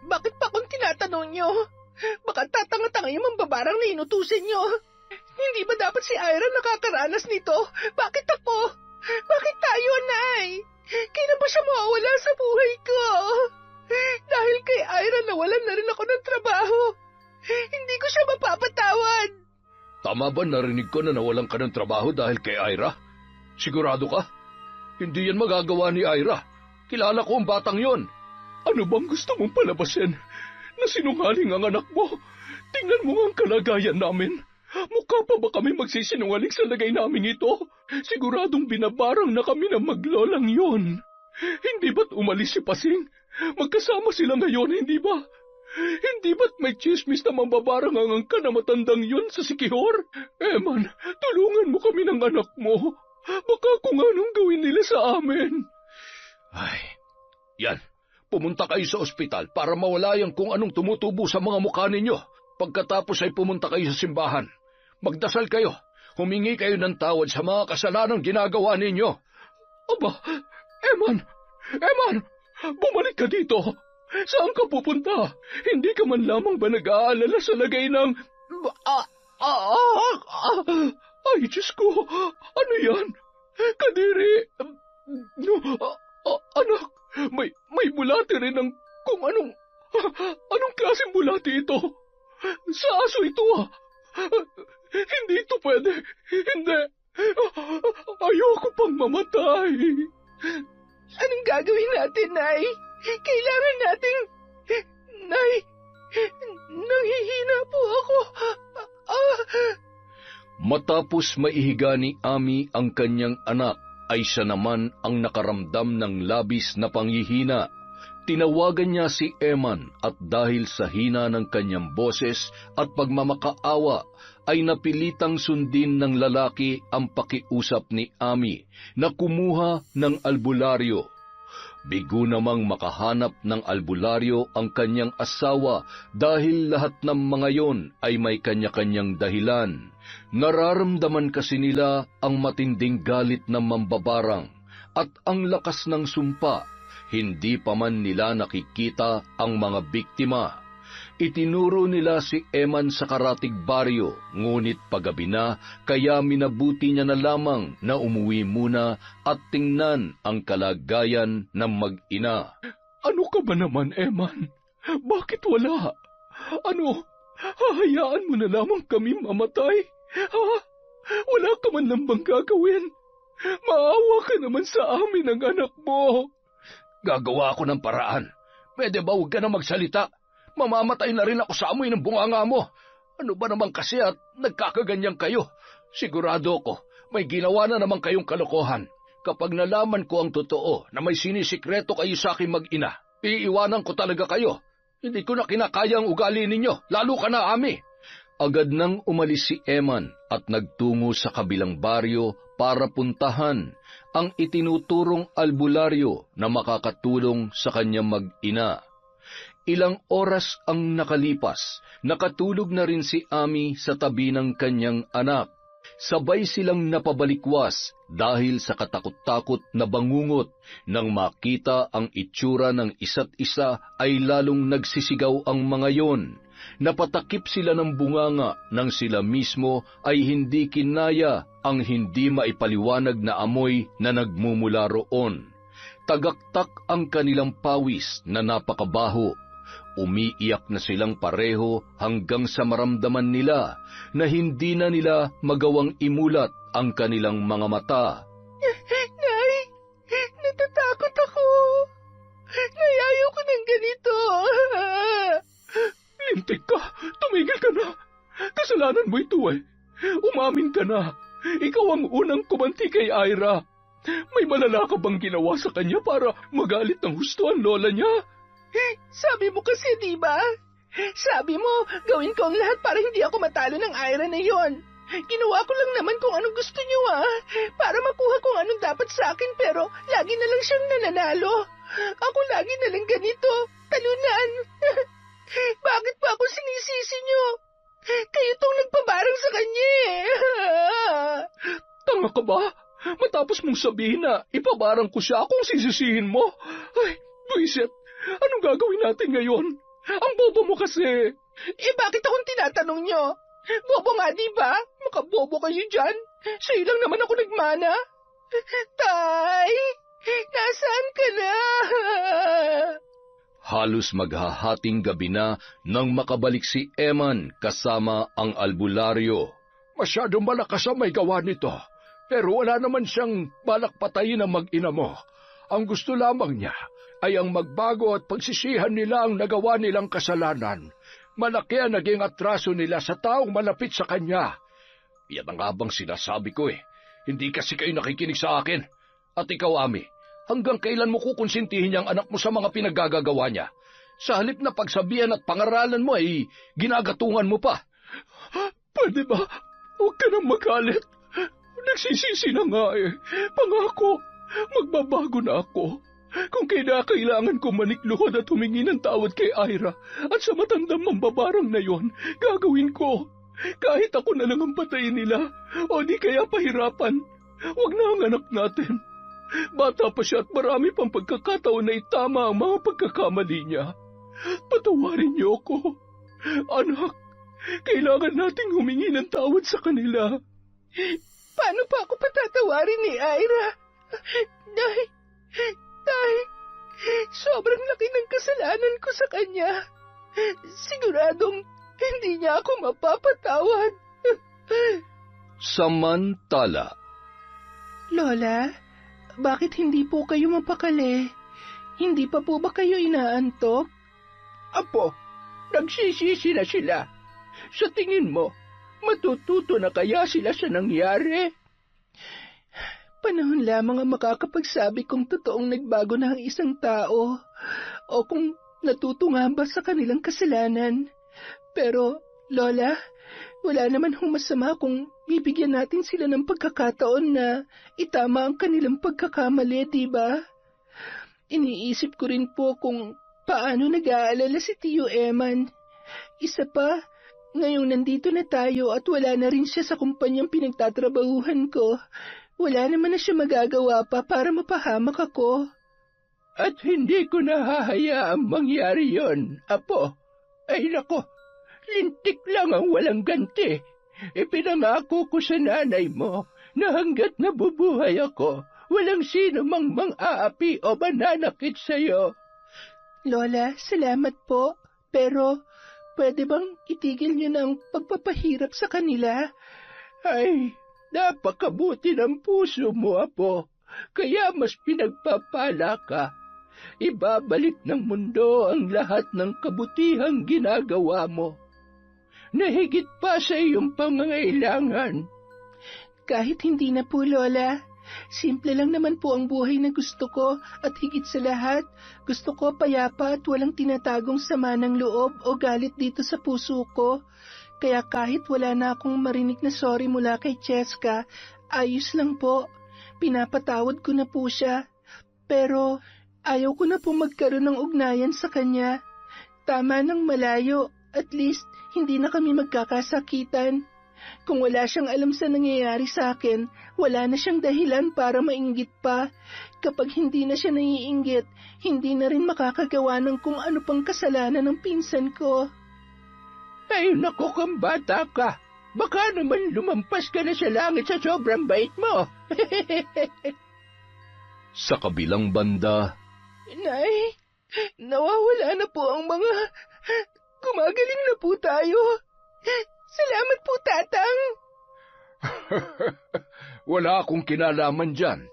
S2: Bakit pa akong tinatanong nyo? Baka tatanga-tanga yung mambabarang na inutusin nyo. Hindi ba dapat si Ira nakakaranas nito? Bakit ako? Bakit tayo, Nay? Kailan ba siya mawawala sa buhay ko? Dahil kay Ira nawalan na rin ako ng trabaho. Hindi ko siya mapapatawad.
S1: Tama ba narinig ko na nawalan ka ng trabaho dahil kay Ira? Sigurado ka? Hindi yan magagawa ni Ira. Kilala ko ang batang yon.
S3: Ano bang gusto mong palabasin? Na sinungaling ang anak mo? Tingnan mo ang kalagayan namin. Mukha pa ba kami magsisinungaling sa lagay namin ito? Siguradong binabarang na kami ng maglolang yon. Hindi ba't umalis si Pasing? Magkasama sila ngayon, hindi ba? Hindi ba't may chismis na mambabarang ang angka na matandang yon sa Sikihor? Eman, tulungan mo kami ng anak mo. Baka kung anong gawin nila sa amin.
S1: Ay, yan. Pumunta kayo sa ospital para mawala yung kung anong tumutubo sa mga mukha ninyo. Pagkatapos ay pumunta kayo sa simbahan. Magdasal kayo. Humingi kayo ng tawad sa mga kasalanang ginagawa ninyo.
S3: Aba, Eman, bumalik ka dito. Saan ka pupunta? Hindi ka man lamang ba nag-aalala sa lagay ng... Ay, Diyos ko, ano yan? Kadiri, anak, may bulati rin ng kung anong klaseng bulati ito? Sa aso ito, Hindi ito pwede, hindi. Ayoko pang mamatay.
S2: Anong gagawin natin, Nay? Kailangan nating... Nay, nanghihina po ako.
S1: Matapos maihiga ni Ami ang kanyang anak, ay siya naman ang nakaramdam ng labis na panghihina. Tinawagan niya si Eman at dahil sa hina ng kanyang boses at pagmamakaawa, ay napilitang sundin ng lalaki ang pakiusap ni Ami na kumuha ng albularyo. Bigo namang makahanap ng albularyo ang kanyang asawa dahil lahat ng mga yon ay may kanya-kanyang dahilan. Nararamdaman kasi nila ang matinding galit ng mambabarang at ang lakas ng sumpa. Hindi pa man nila nakikita ang mga biktima. Itinuro nila si Eman sa karatig baryo, ngunit paggabi na, kaya minabuti niya na lamang na umuwi muna at tingnan ang kalagayan ng mag-ina.
S3: Ano ka ba naman, Eman? Bakit wala? Ano, hahayaan mo na lamang kami mamatay? Ha? Wala ka man lang bang gagawin? Maawa ka naman sa amin ang anak mo.
S1: Gagawa ako ng paraan. Pwede ba huwag ka na magsalita? Mamamatay na rin ako sa amoy ng bunganga mo. Ano ba naman kasi at nagkakaganyan kayo? Sigurado ko, may ginawa na naman kayong kalokohan. Kapag nalaman ko ang totoo na may sinisikreto kayo sa aking mag-ina, iiwanan ko talaga kayo. Hindi ko na kinakaya ang ugali ninyo, lalo ka na, Ami. Agad nang umalis si Eman at nagtungo sa kabilang baryo para puntahan ang itinuturong albularyo na makakatulong sa kanyang mag-ina. Ilang oras ang nakalipas, nakatulog na rin si Ami sa tabi ng kanyang anak. Sabay silang napabalikwas dahil sa katakot-takot na bangungot. Nang makita ang itsura ng isa't isa ay lalong nagsisigaw ang mga yon. Napatakip sila ng bunganga nang sila mismo ay hindi kinaya ang hindi maipaliwanag na amoy na nagmumula roon. Tagaktak ang kanilang pawis na napakabaho. Umiiyak na silang pareho hanggang sa maramdaman nila na hindi na nila magawang imulat ang kanilang mga mata.
S2: Nay, natatakot ako. Nay, ayaw ko ng ganito.
S1: Lintik ka! Tumigil ka na! Kasalanan mo ito eh. Umamin ka na. Ikaw ang unang kumanti kay Ira. May malala ka bang ginawa sa kanya para magalit ng husto ang lola niya?
S2: Sabi mo kasi, di ba? Sabi mo, gawin ko ang lahat para hindi ako matalo ng Ira na yon. Ginawa ko lang naman kung anong gusto niyo, para makuha kung anong dapat sa akin, pero lagi na lang siyang nananalo. Ako lagi na lang ganito, talunan. Bakit pa ako sinisisi niyo? Kayo tong nagpabarang sa kanya eh.
S1: Tanga ka ba? Matapos mong sabihin na ipabarang ko siya kung sisisihin mo. Ay, buisit. Anong gagawin natin ngayon? Ang bobo mo kasi.
S2: Bakit akong tinatanong nyo? Bobo nga, di ba? Makabobo kayo dyan. Sa'yo lang naman ako nagmana. Tay, nasaan ka na?
S1: Halos maghahating gabi na nang makabalik si Eman kasama ang albularyo. Masyadong malakas ang may gawa nito, pero wala naman siyang balak patayin ang mag-ina mo. Ang gusto lamang niya ay ang magbago at pagsisihan nila ang nagawa nilang kasalanan. Malaki ang naging atraso nila sa taong malapit sa kanya. Yan ang habang sinasabi ko eh. Hindi kasi kayo nakikinig sa akin. At ikaw, Ami, hanggang kailan mo kukonsintihin niyang anak mo sa mga pinaggagawa niya? Sa halip na pagsabihan at pangaralan mo ay ginagatungan mo pa. Pwede ba? Huwag ka nang magalit. Nagsisisi na nga eh. Pangako, magbabago na ako. Kung kailangan ko manikluhod at humingi ng tawad kay Ira at sa matandang mambabarang na yon, gagawin ko. Kahit ako na lang ang patayin nila o di kaya pahirapan. Huwag na ang anak natin. Bata pa siya at marami pang pagkakataon na itama ang mga pagkakamali niya. Patawarin niyo ako. Anak, kailangan nating humingi ng tawad sa kanila.
S2: Paano pa ako patatawarin ni Ira? Tay, sobrang laki ng kasalanan ko sa kanya. Siguradong hindi niya ako mapapatawad.
S1: Samantala,
S2: Lola, bakit hindi po kayo mapakali? Hindi pa po ba kayo inaantok?
S3: Apo, nagsisisi na sila. Sa tingin mo, matututo na kaya sila sa nangyari?
S2: Panahon lamang ang makakapagsabi kung totoong nagbago na ang isang tao o kung natuto nga ba sa kanilang kasalanan. Pero, Lola, wala naman hong masama kung bibigyan natin sila ng pagkakataon na itama ang kanilang pagkakamali, diba? Iniisip ko rin po kung paano nag-aalala si Tio Eman. Isa pa, ngayong nandito na tayo at wala na rin siya sa kumpanyang pinagtatrabahuhan ko, wala naman na siya magagawa pa para mapahamak ako.
S3: At hindi ko nahahayaang mangyari yon, Apo. Ay nako, lintik lang ang walang ganti. Ipinangako ko sa nanay mo na hanggat nabubuhay ako, walang sino mang mang-aapi o mananakit sa'yo.
S2: Lola, salamat po. Pero, pwede bang itigil niyo na ang pagpapahirap sa kanila?
S3: Ay, napakabuti ng puso mo, Apo. Kaya mas pinagpapala ka. Ibabalik ng mundo ang lahat ng kabutihang ginagawa mo. Nahigit pa sa iyong pangangailangan.
S2: Kahit hindi na po, Lola. Simple lang naman po ang buhay na gusto ko at higit sa lahat, gusto ko payapa at walang tinatagong sama ng loob o galit dito sa puso ko. Kaya kahit wala na akong marinig na sorry mula kay Cheska, ayos lang po. Pinapatawad ko na po siya. Pero ayaw ko na po magkaroon ng ugnayan sa kanya. Tama ng malayo, at least hindi na kami magkakasakitan. Kung wala siyang alam sa nangyayari sa akin, wala na siyang dahilan para mainggit pa. Kapag hindi na siya naiinggit, hindi na rin makakagawa ng kung ano pang kasalanan ng pinsan ko.
S3: Ay, naku, kang bata ka. Baka naman lumampas ka na sa langit sa sobrang bait mo.
S1: Sa kabilang banda,
S2: Nay, nawawala na po ang mga... Gumagaling na po tayo. Salamat po, Tatang.
S1: wala akong kinalaman dyan.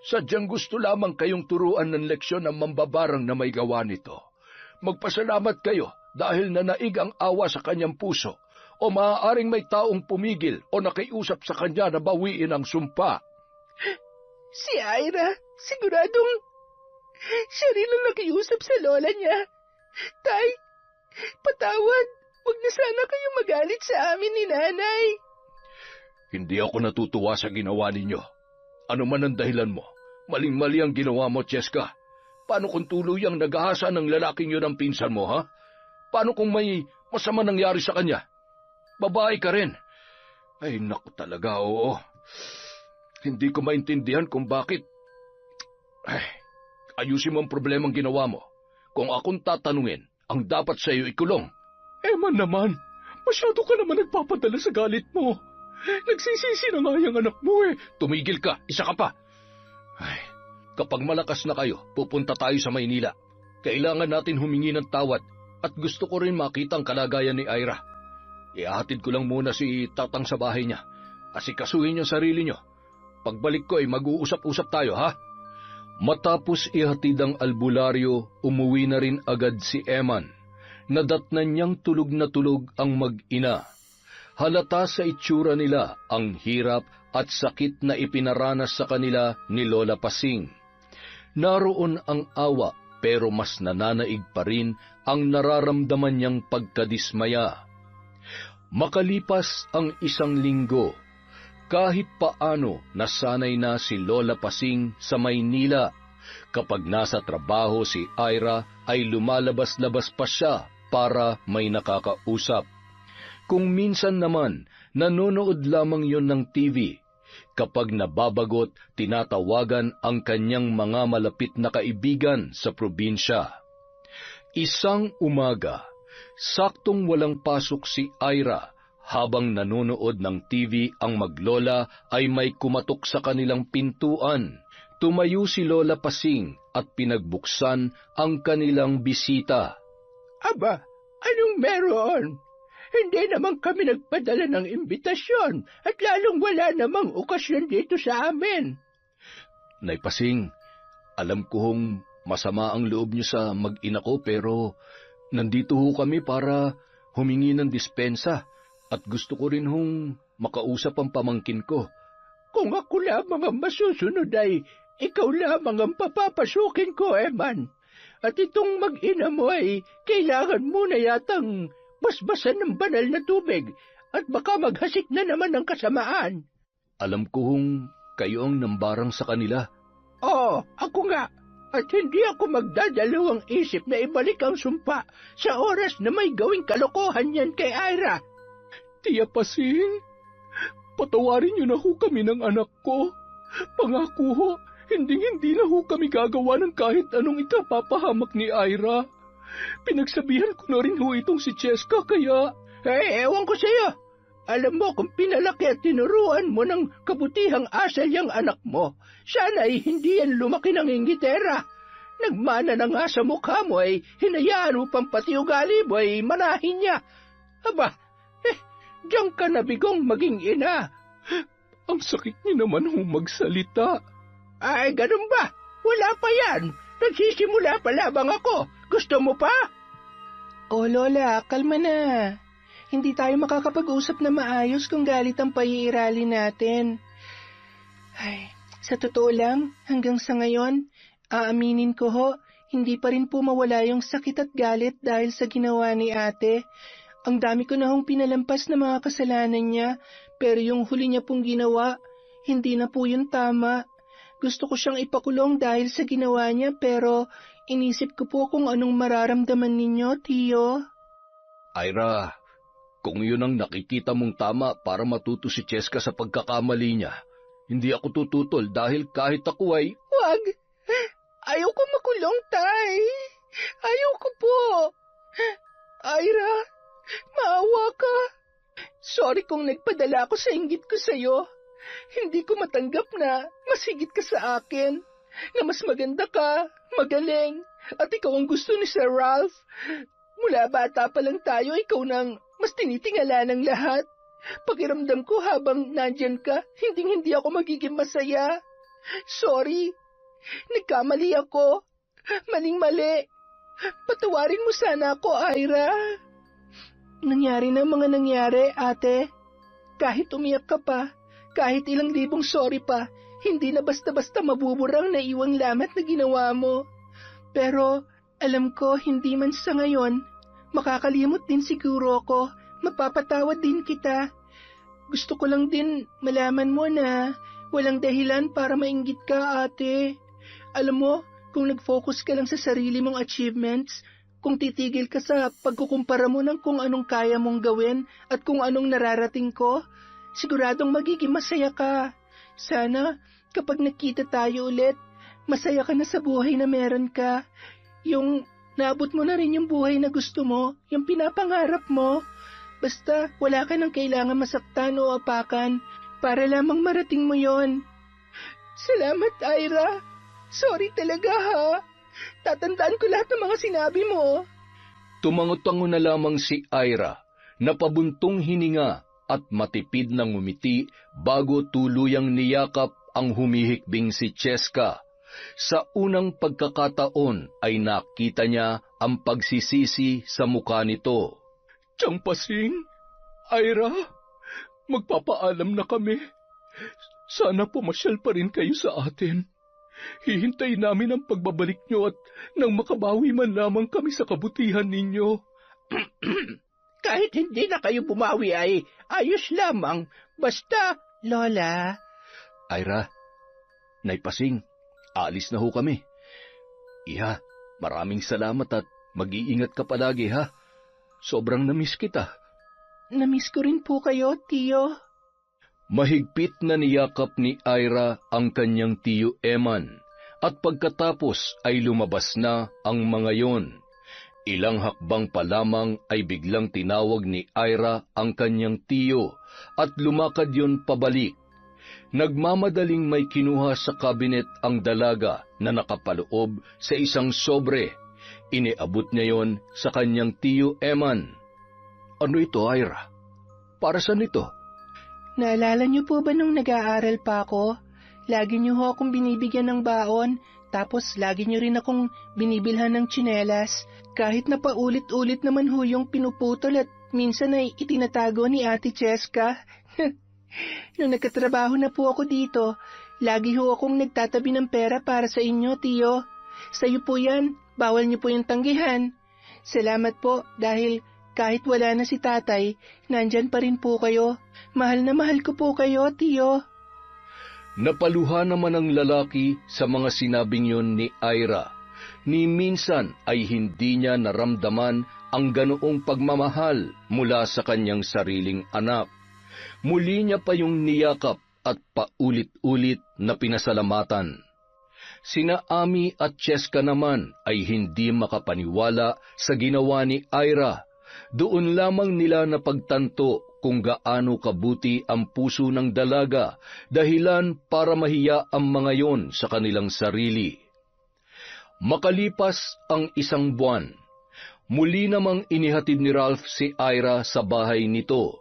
S1: Sadyang gusto lamang kayong turuan ng leksyon ng mambabarang na may gawa nito. Magpasalamat kayo dahil nanaig ang awa sa kanyang puso, o maaaring may taong pumigil o nakiusap sa kanya na bawiin ang sumpa.
S2: Si Ira, siguradong siya rin ang nakiusap sa lola niya. Tay, patawad. Huwag na sana kayo magalit sa amin ni Nanay.
S1: Hindi ako natutuwa sa ginawa ninyo. Ano man ang dahilan mo, maling-mali ang ginawa mo, Cheska. Paano kung tuluyang nag-ahasa ng lalaking yun ang pinsan mo, ha? Paano kung may masama nangyari sa kanya? Babae ka rin. Ay, naku talaga, oo. Hindi ko maintindihan kung bakit. Ay, ayusin mo ang problemang ginawa mo. Kung akong tatanungin, ang dapat sa iyo ikulong.
S4: Eman naman, masyado ka naman nagpapadala sa galit mo. Nagsisisi na nga yung anak mo eh.
S1: Tumigil ka, isa ka pa. Ay, kapag malakas na kayo, pupunta tayo sa Maynila. Kailangan natin humingi ng tawad at gusto ko rin makita ang kalagayan ni Ira. Ihahatid ko lang muna si Tatang sa bahay niya. Asikasuhin yung sarili niyo. Pagbalik ko ay mag-uusap-usap tayo, ha? Matapos ihatid ang albularyo, umuwi na rin agad si Eman. Nadatnan niyang tulog na tulog ang mag-ina. Halata sa itsura nila ang hirap at sakit na ipinaranas sa kanila ni Lola Pasing. Naroon ang awa pero mas nananaig pa rin ang nararamdaman niyang pagkadismaya. Makalipas ang 1 linggo, kahit paano nasanay na si Lola Pasing sa Maynila. Kapag nasa trabaho si Ira ay lumalabas-labas pa siya para may nakakausap. Kung minsan naman, nanonood lamang yon ng TV. Kapag nababagot, tinatawagan ang kanyang mga malapit na kaibigan sa probinsya. Isang umaga, saktong walang pasok si Ira. Habang nanonood ng TV ang maglola ay may kumatok sa kanilang pintuan. Tumayo si Lola Pasing at pinagbuksan ang kanilang bisita.
S3: Aba, anong meron? Hindi naman kami nagpadala ng imbitasyon at lalong wala namang okasyon dito sa amin.
S1: Nay Pasing, alam ko hong masama ang loob niyo sa mag-ina ko pero nandito ho kami para humingi ng dispensa at gusto ko rin hong makausap ang pamangkin ko.
S3: Kung ako lamang ang masusunod ay ikaw lamang ang papapasukin ko, Eman. At itong mag-ina mo ay kailangan mo na yatang basbasan ng banal na tubig at baka maghasik na naman ng kasamaan.
S1: Alam ko hong kayo ang nambarang sa kanila.
S3: Oo, ako nga. At hindi ako magdadalawang isip na ibalik ang sumpa sa oras na may gawing kalokohan yan kay Ira.
S4: Tia Pasing, patawarin niyo na ho kami ng anak ko. Pangako ho, hindi na ho kami gagawa ng kahit anong ikapapahamak ni Ira. Pinagsabihan ko na rin ho itong si Cheska kaya...
S3: Ewan ko sa'yo. Alam mo kung pinalaki at tinuruan mo ng kabutihang asal yung anak mo, sana ay hindi yan lumaki ng inggitera. Nagmana na nga sa mukha mo ay hinayaan mo pang pati ugali mo ay manahin niya. Aba, diyan ka na bigong maging ina.
S4: Ang sakit niya naman ho magsalita.
S3: Ay, ganun ba? Wala pa yan. Nagsisimula pa lamang ako. Gusto mo pa?
S2: Oh, Lola, kalma na. Hindi tayo makakapag-usap na maayos kung galit ang paiirali natin. Ay, sa totoo lang, hanggang sa ngayon, aaminin ko ho, hindi pa rin po mawala yung sakit at galit dahil sa ginawa ni ate. Ang dami ko na hong pinalampas na mga kasalanan niya, pero yung huli niya pong ginawa, hindi na po yun tama. Gusto ko siyang ipakulong dahil sa ginawa niya, pero inisip ko po kung anong mararamdaman ninyo, Tiyo.
S1: Ira, Kung yun ang nakikita mong tama para matuto si Cheska sa pagkakamali niya, hindi ako tututol dahil kahit ako ay...
S2: Wag! Ayoko makulong, Tay! Ayoko po! Ira, maawa ka! Sorry kung nagpadala ako sa inggit ko sa'yo. Hindi ko matanggap na mas higit ka sa akin, na mas maganda ka, magaling, at ikaw ang gusto ni Sir Ralph. Mula bata pa lang tayo, ikaw nang mas tinitingala ng lahat. Pakiramdam ko habang nandyan ka, hindi ako magiging masaya. Sorry, nagkamali ako. Maling-mali. Patawarin mo sana ako, Ira. Nangyari na mga nangyari, ate. Kahit umiyak ka pa, kahit ilang libong sorry pa, hindi na basta-basta mabuburang na iwang lamat na ginawa mo. Pero alam ko hindi man sa ngayon, makakalimot din siguro ako, mapapatawad din kita. Gusto ko lang din malaman mo na walang dahilan para mainggit ka, ate. Alam mo, kung nag-focus ka lang sa sarili mong achievements, kung titigil ka sa pagkukumpara mo ng kung anong kaya mong gawin at kung anong nararating ko, siguradong magiging masaya ka. Sana, kapag nakita tayo ulit, masaya ka na sa buhay na meron ka. Yung naabot mo na rin yung buhay na gusto mo, yung pinapangarap mo. Basta wala ka nang kailangan masaktan o apakan para lamang marating mo yon. Salamat, Ira. Sorry talaga, ha. Tatandaan ko lahat ng mga sinabi mo.
S1: Tumango-tango na lamang si Ira, napabuntong hininga at matipid na ngumiti bago tuluyang niyakap ang humihikbing si Cheska. Sa unang pagkakataon ay nakita niya ang pagsisisi sa mukha nito.
S4: Tiyang Pasing, Ira, magpapaalam na kami. Sana pumasyal pa rin kayo sa atin. Hihintayin namin ang pagbabalik nyo at nang makabawi man lamang kami sa kabutihan ninyo.
S3: Kahit hindi na kayo bumawi ay ayos lamang. Basta...
S2: Lola.
S1: Ira, Nay Pasing, aalis na ho kami. Iha, maraming salamat at mag-iingat ka palagi, ha? Sobrang namiss kita.
S2: Namiss ko rin po kayo, Tiyo.
S1: Mahigpit na niyakap ni Ira ang kanyang tiyo Eman at pagkatapos ay lumabas na ang mga yon. Ilang hakbang pa lamang ay biglang tinawag ni Ira ang kanyang tiyo at lumakad yon pabalik. Nagmamadaling may kinuha sa kabinet ang dalaga na nakapaloob sa isang sobre. Iniabot niya yon sa kanyang tiyo Eman. Ano ito, Ira? Para saan ito?
S2: Naalala niyo po ba nung nag-aaral pa ako? Lagi niyo ho akong binibigyan ng baon, tapos lagi niyo rin akong binibilhan ng tsinelas. Kahit na paulit-ulit naman ho yung pinuputol at minsan ay itinatago ni Ate Cheska. Nung nagkatrabaho na po ako dito, lagi ho akong nagtatabi ng pera para sa inyo, Tiyo. Sa'yo po yan, bawal niyo po yung tanggihan. Salamat po dahil kahit wala na si tatay, nandyan pa rin po kayo. Mahal na mahal ko po kayo, Tiyo.
S1: Napaluha naman ang lalaki sa mga sinabing yon ni Ira. Ni minsan ay hindi niya naramdaman ang ganoong pagmamahal mula sa kanyang sariling anak. Muli niya pa yung niyakap at paulit-ulit na pinasalamatan. Sina Ami at Cheska naman ay hindi makapaniwala sa ginawa ni Ira. Doon lamang nila napagtanto kung gaano kabuti ang puso ng dalaga, dahilan para mahiya ang mga yon sa kanilang sarili. Makalipas ang isang buwan, muli namang inihatid ni Ralph si Ira sa bahay nito.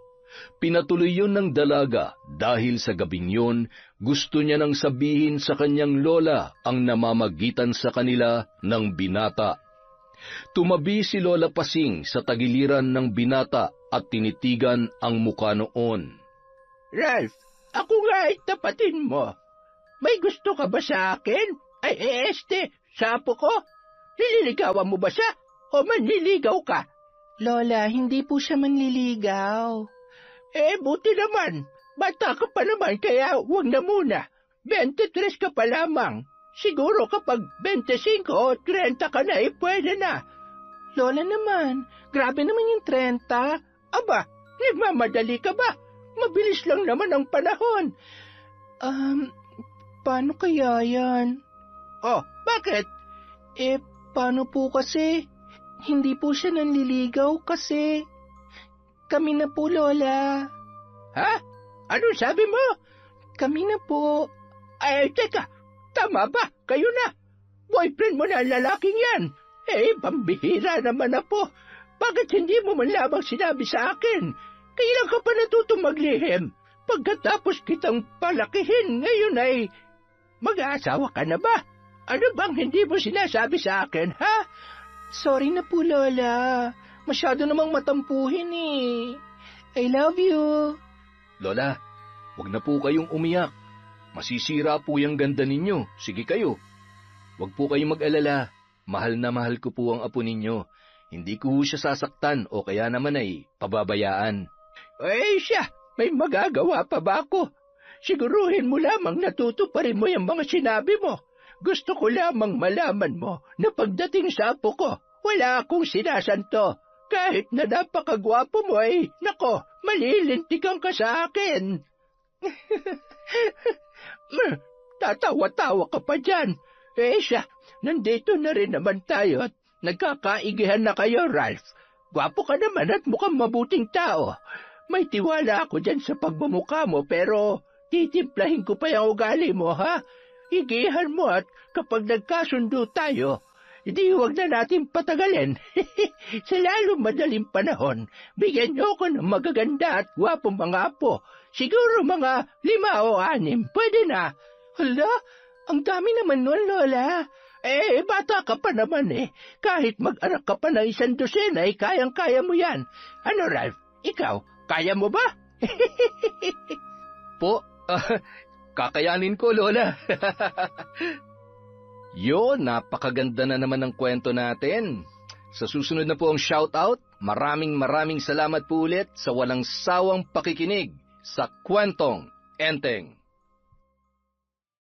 S1: Pinatuloy yun ng dalaga dahil sa gabing yun, gusto niya nang sabihin sa kanyang lola ang namamagitan sa kanila ng binata. Tumabi si Lola Pasing sa tagiliran ng binata at tinitigan ang mukha noon.
S3: Ralph, ako nga ay tapatin mo. May gusto ka ba sa akin? Ay, sapo ko? Nililigawan mo ba siya o manliligaw ka?
S2: Lola, hindi po siya manliligaw.
S3: Buti naman. Bata ka pa naman kaya huwag na muna. 23 ka pa lamang. Siguro kapag 25 o 30 ka na, pwede na.
S2: Lola naman, grabe naman yung 30.
S3: Aba, Nagmamadali ka ba? Mabilis lang naman ang panahon.
S2: Paano kaya yan?
S3: Oh, bakit?
S2: Paano po kasi? Hindi po siya nanliligaw kasi. Kami na po, Lola.
S3: Ha? Ano sabi mo?
S2: Kami na po.
S3: Ay, teka, tama ba? Kayo na. Boyfriend mo na ang lalaking yan. Pambihira naman na po. Bakit hindi mo man lamang sinabi sa akin? Kailan ka pa natutong maglihim? Pagkatapos kitang palakihin, ngayon ay mag-aasawa ka na ba? Ano bang hindi mo sinasabi sa akin, ha?
S2: Sorry na po, Lola. Masyado namang matampuhin eh. I love you.
S1: Lola, wag na po kayong umiyak. Masisira po yung ganda ninyo. Sige kayo. Wag po kayong mag-alala. Mahal na mahal ko po ang apo ninyo. Hindi ko siya sasaktan o kaya naman ay pababayaan.
S3: Siya, may magagawa pa ba ako? Siguruhin mo lamang natutuparin mo yung mga sinabi mo. Gusto ko lamang malaman mo na pagdating sa apo ko, wala akong sinasanto. Kahit na napakagwapo mo ay, nako, malilintikan ka sa akin. Tatawa-tawa ka pa dyan. Siya, nandito na rin naman tayo at nagkakaigihan na kayo, Ralph. Gwapo ka naman at mukhang mabuting tao. May tiwala ako dyan sa pagmumukha mo pero titimplahin ko pa yung ugali mo, ha? Igihan mo at kapag nagkasundo tayo, hindi huwag na natin patagalin. Sa lalong madaling panahon, bigyan niyo ako ng magaganda at gwapong mga apo. Siguro mga 5 o 6, pwede na.
S2: Hala, ang dami naman nun, Lola.
S3: Bata ka pa naman eh. Kahit mag-anak ka pa ng 100 ay kayang-kaya mo yan. Ano, Ralph? Ikaw, kaya mo ba?
S1: Po, kakayanin ko, Lola. Napakaganda na naman ng kwento natin. Sa susunod na po ang shoutout, maraming salamat po ulit sa walang sawang pakikinig sa Kwentong Enteng.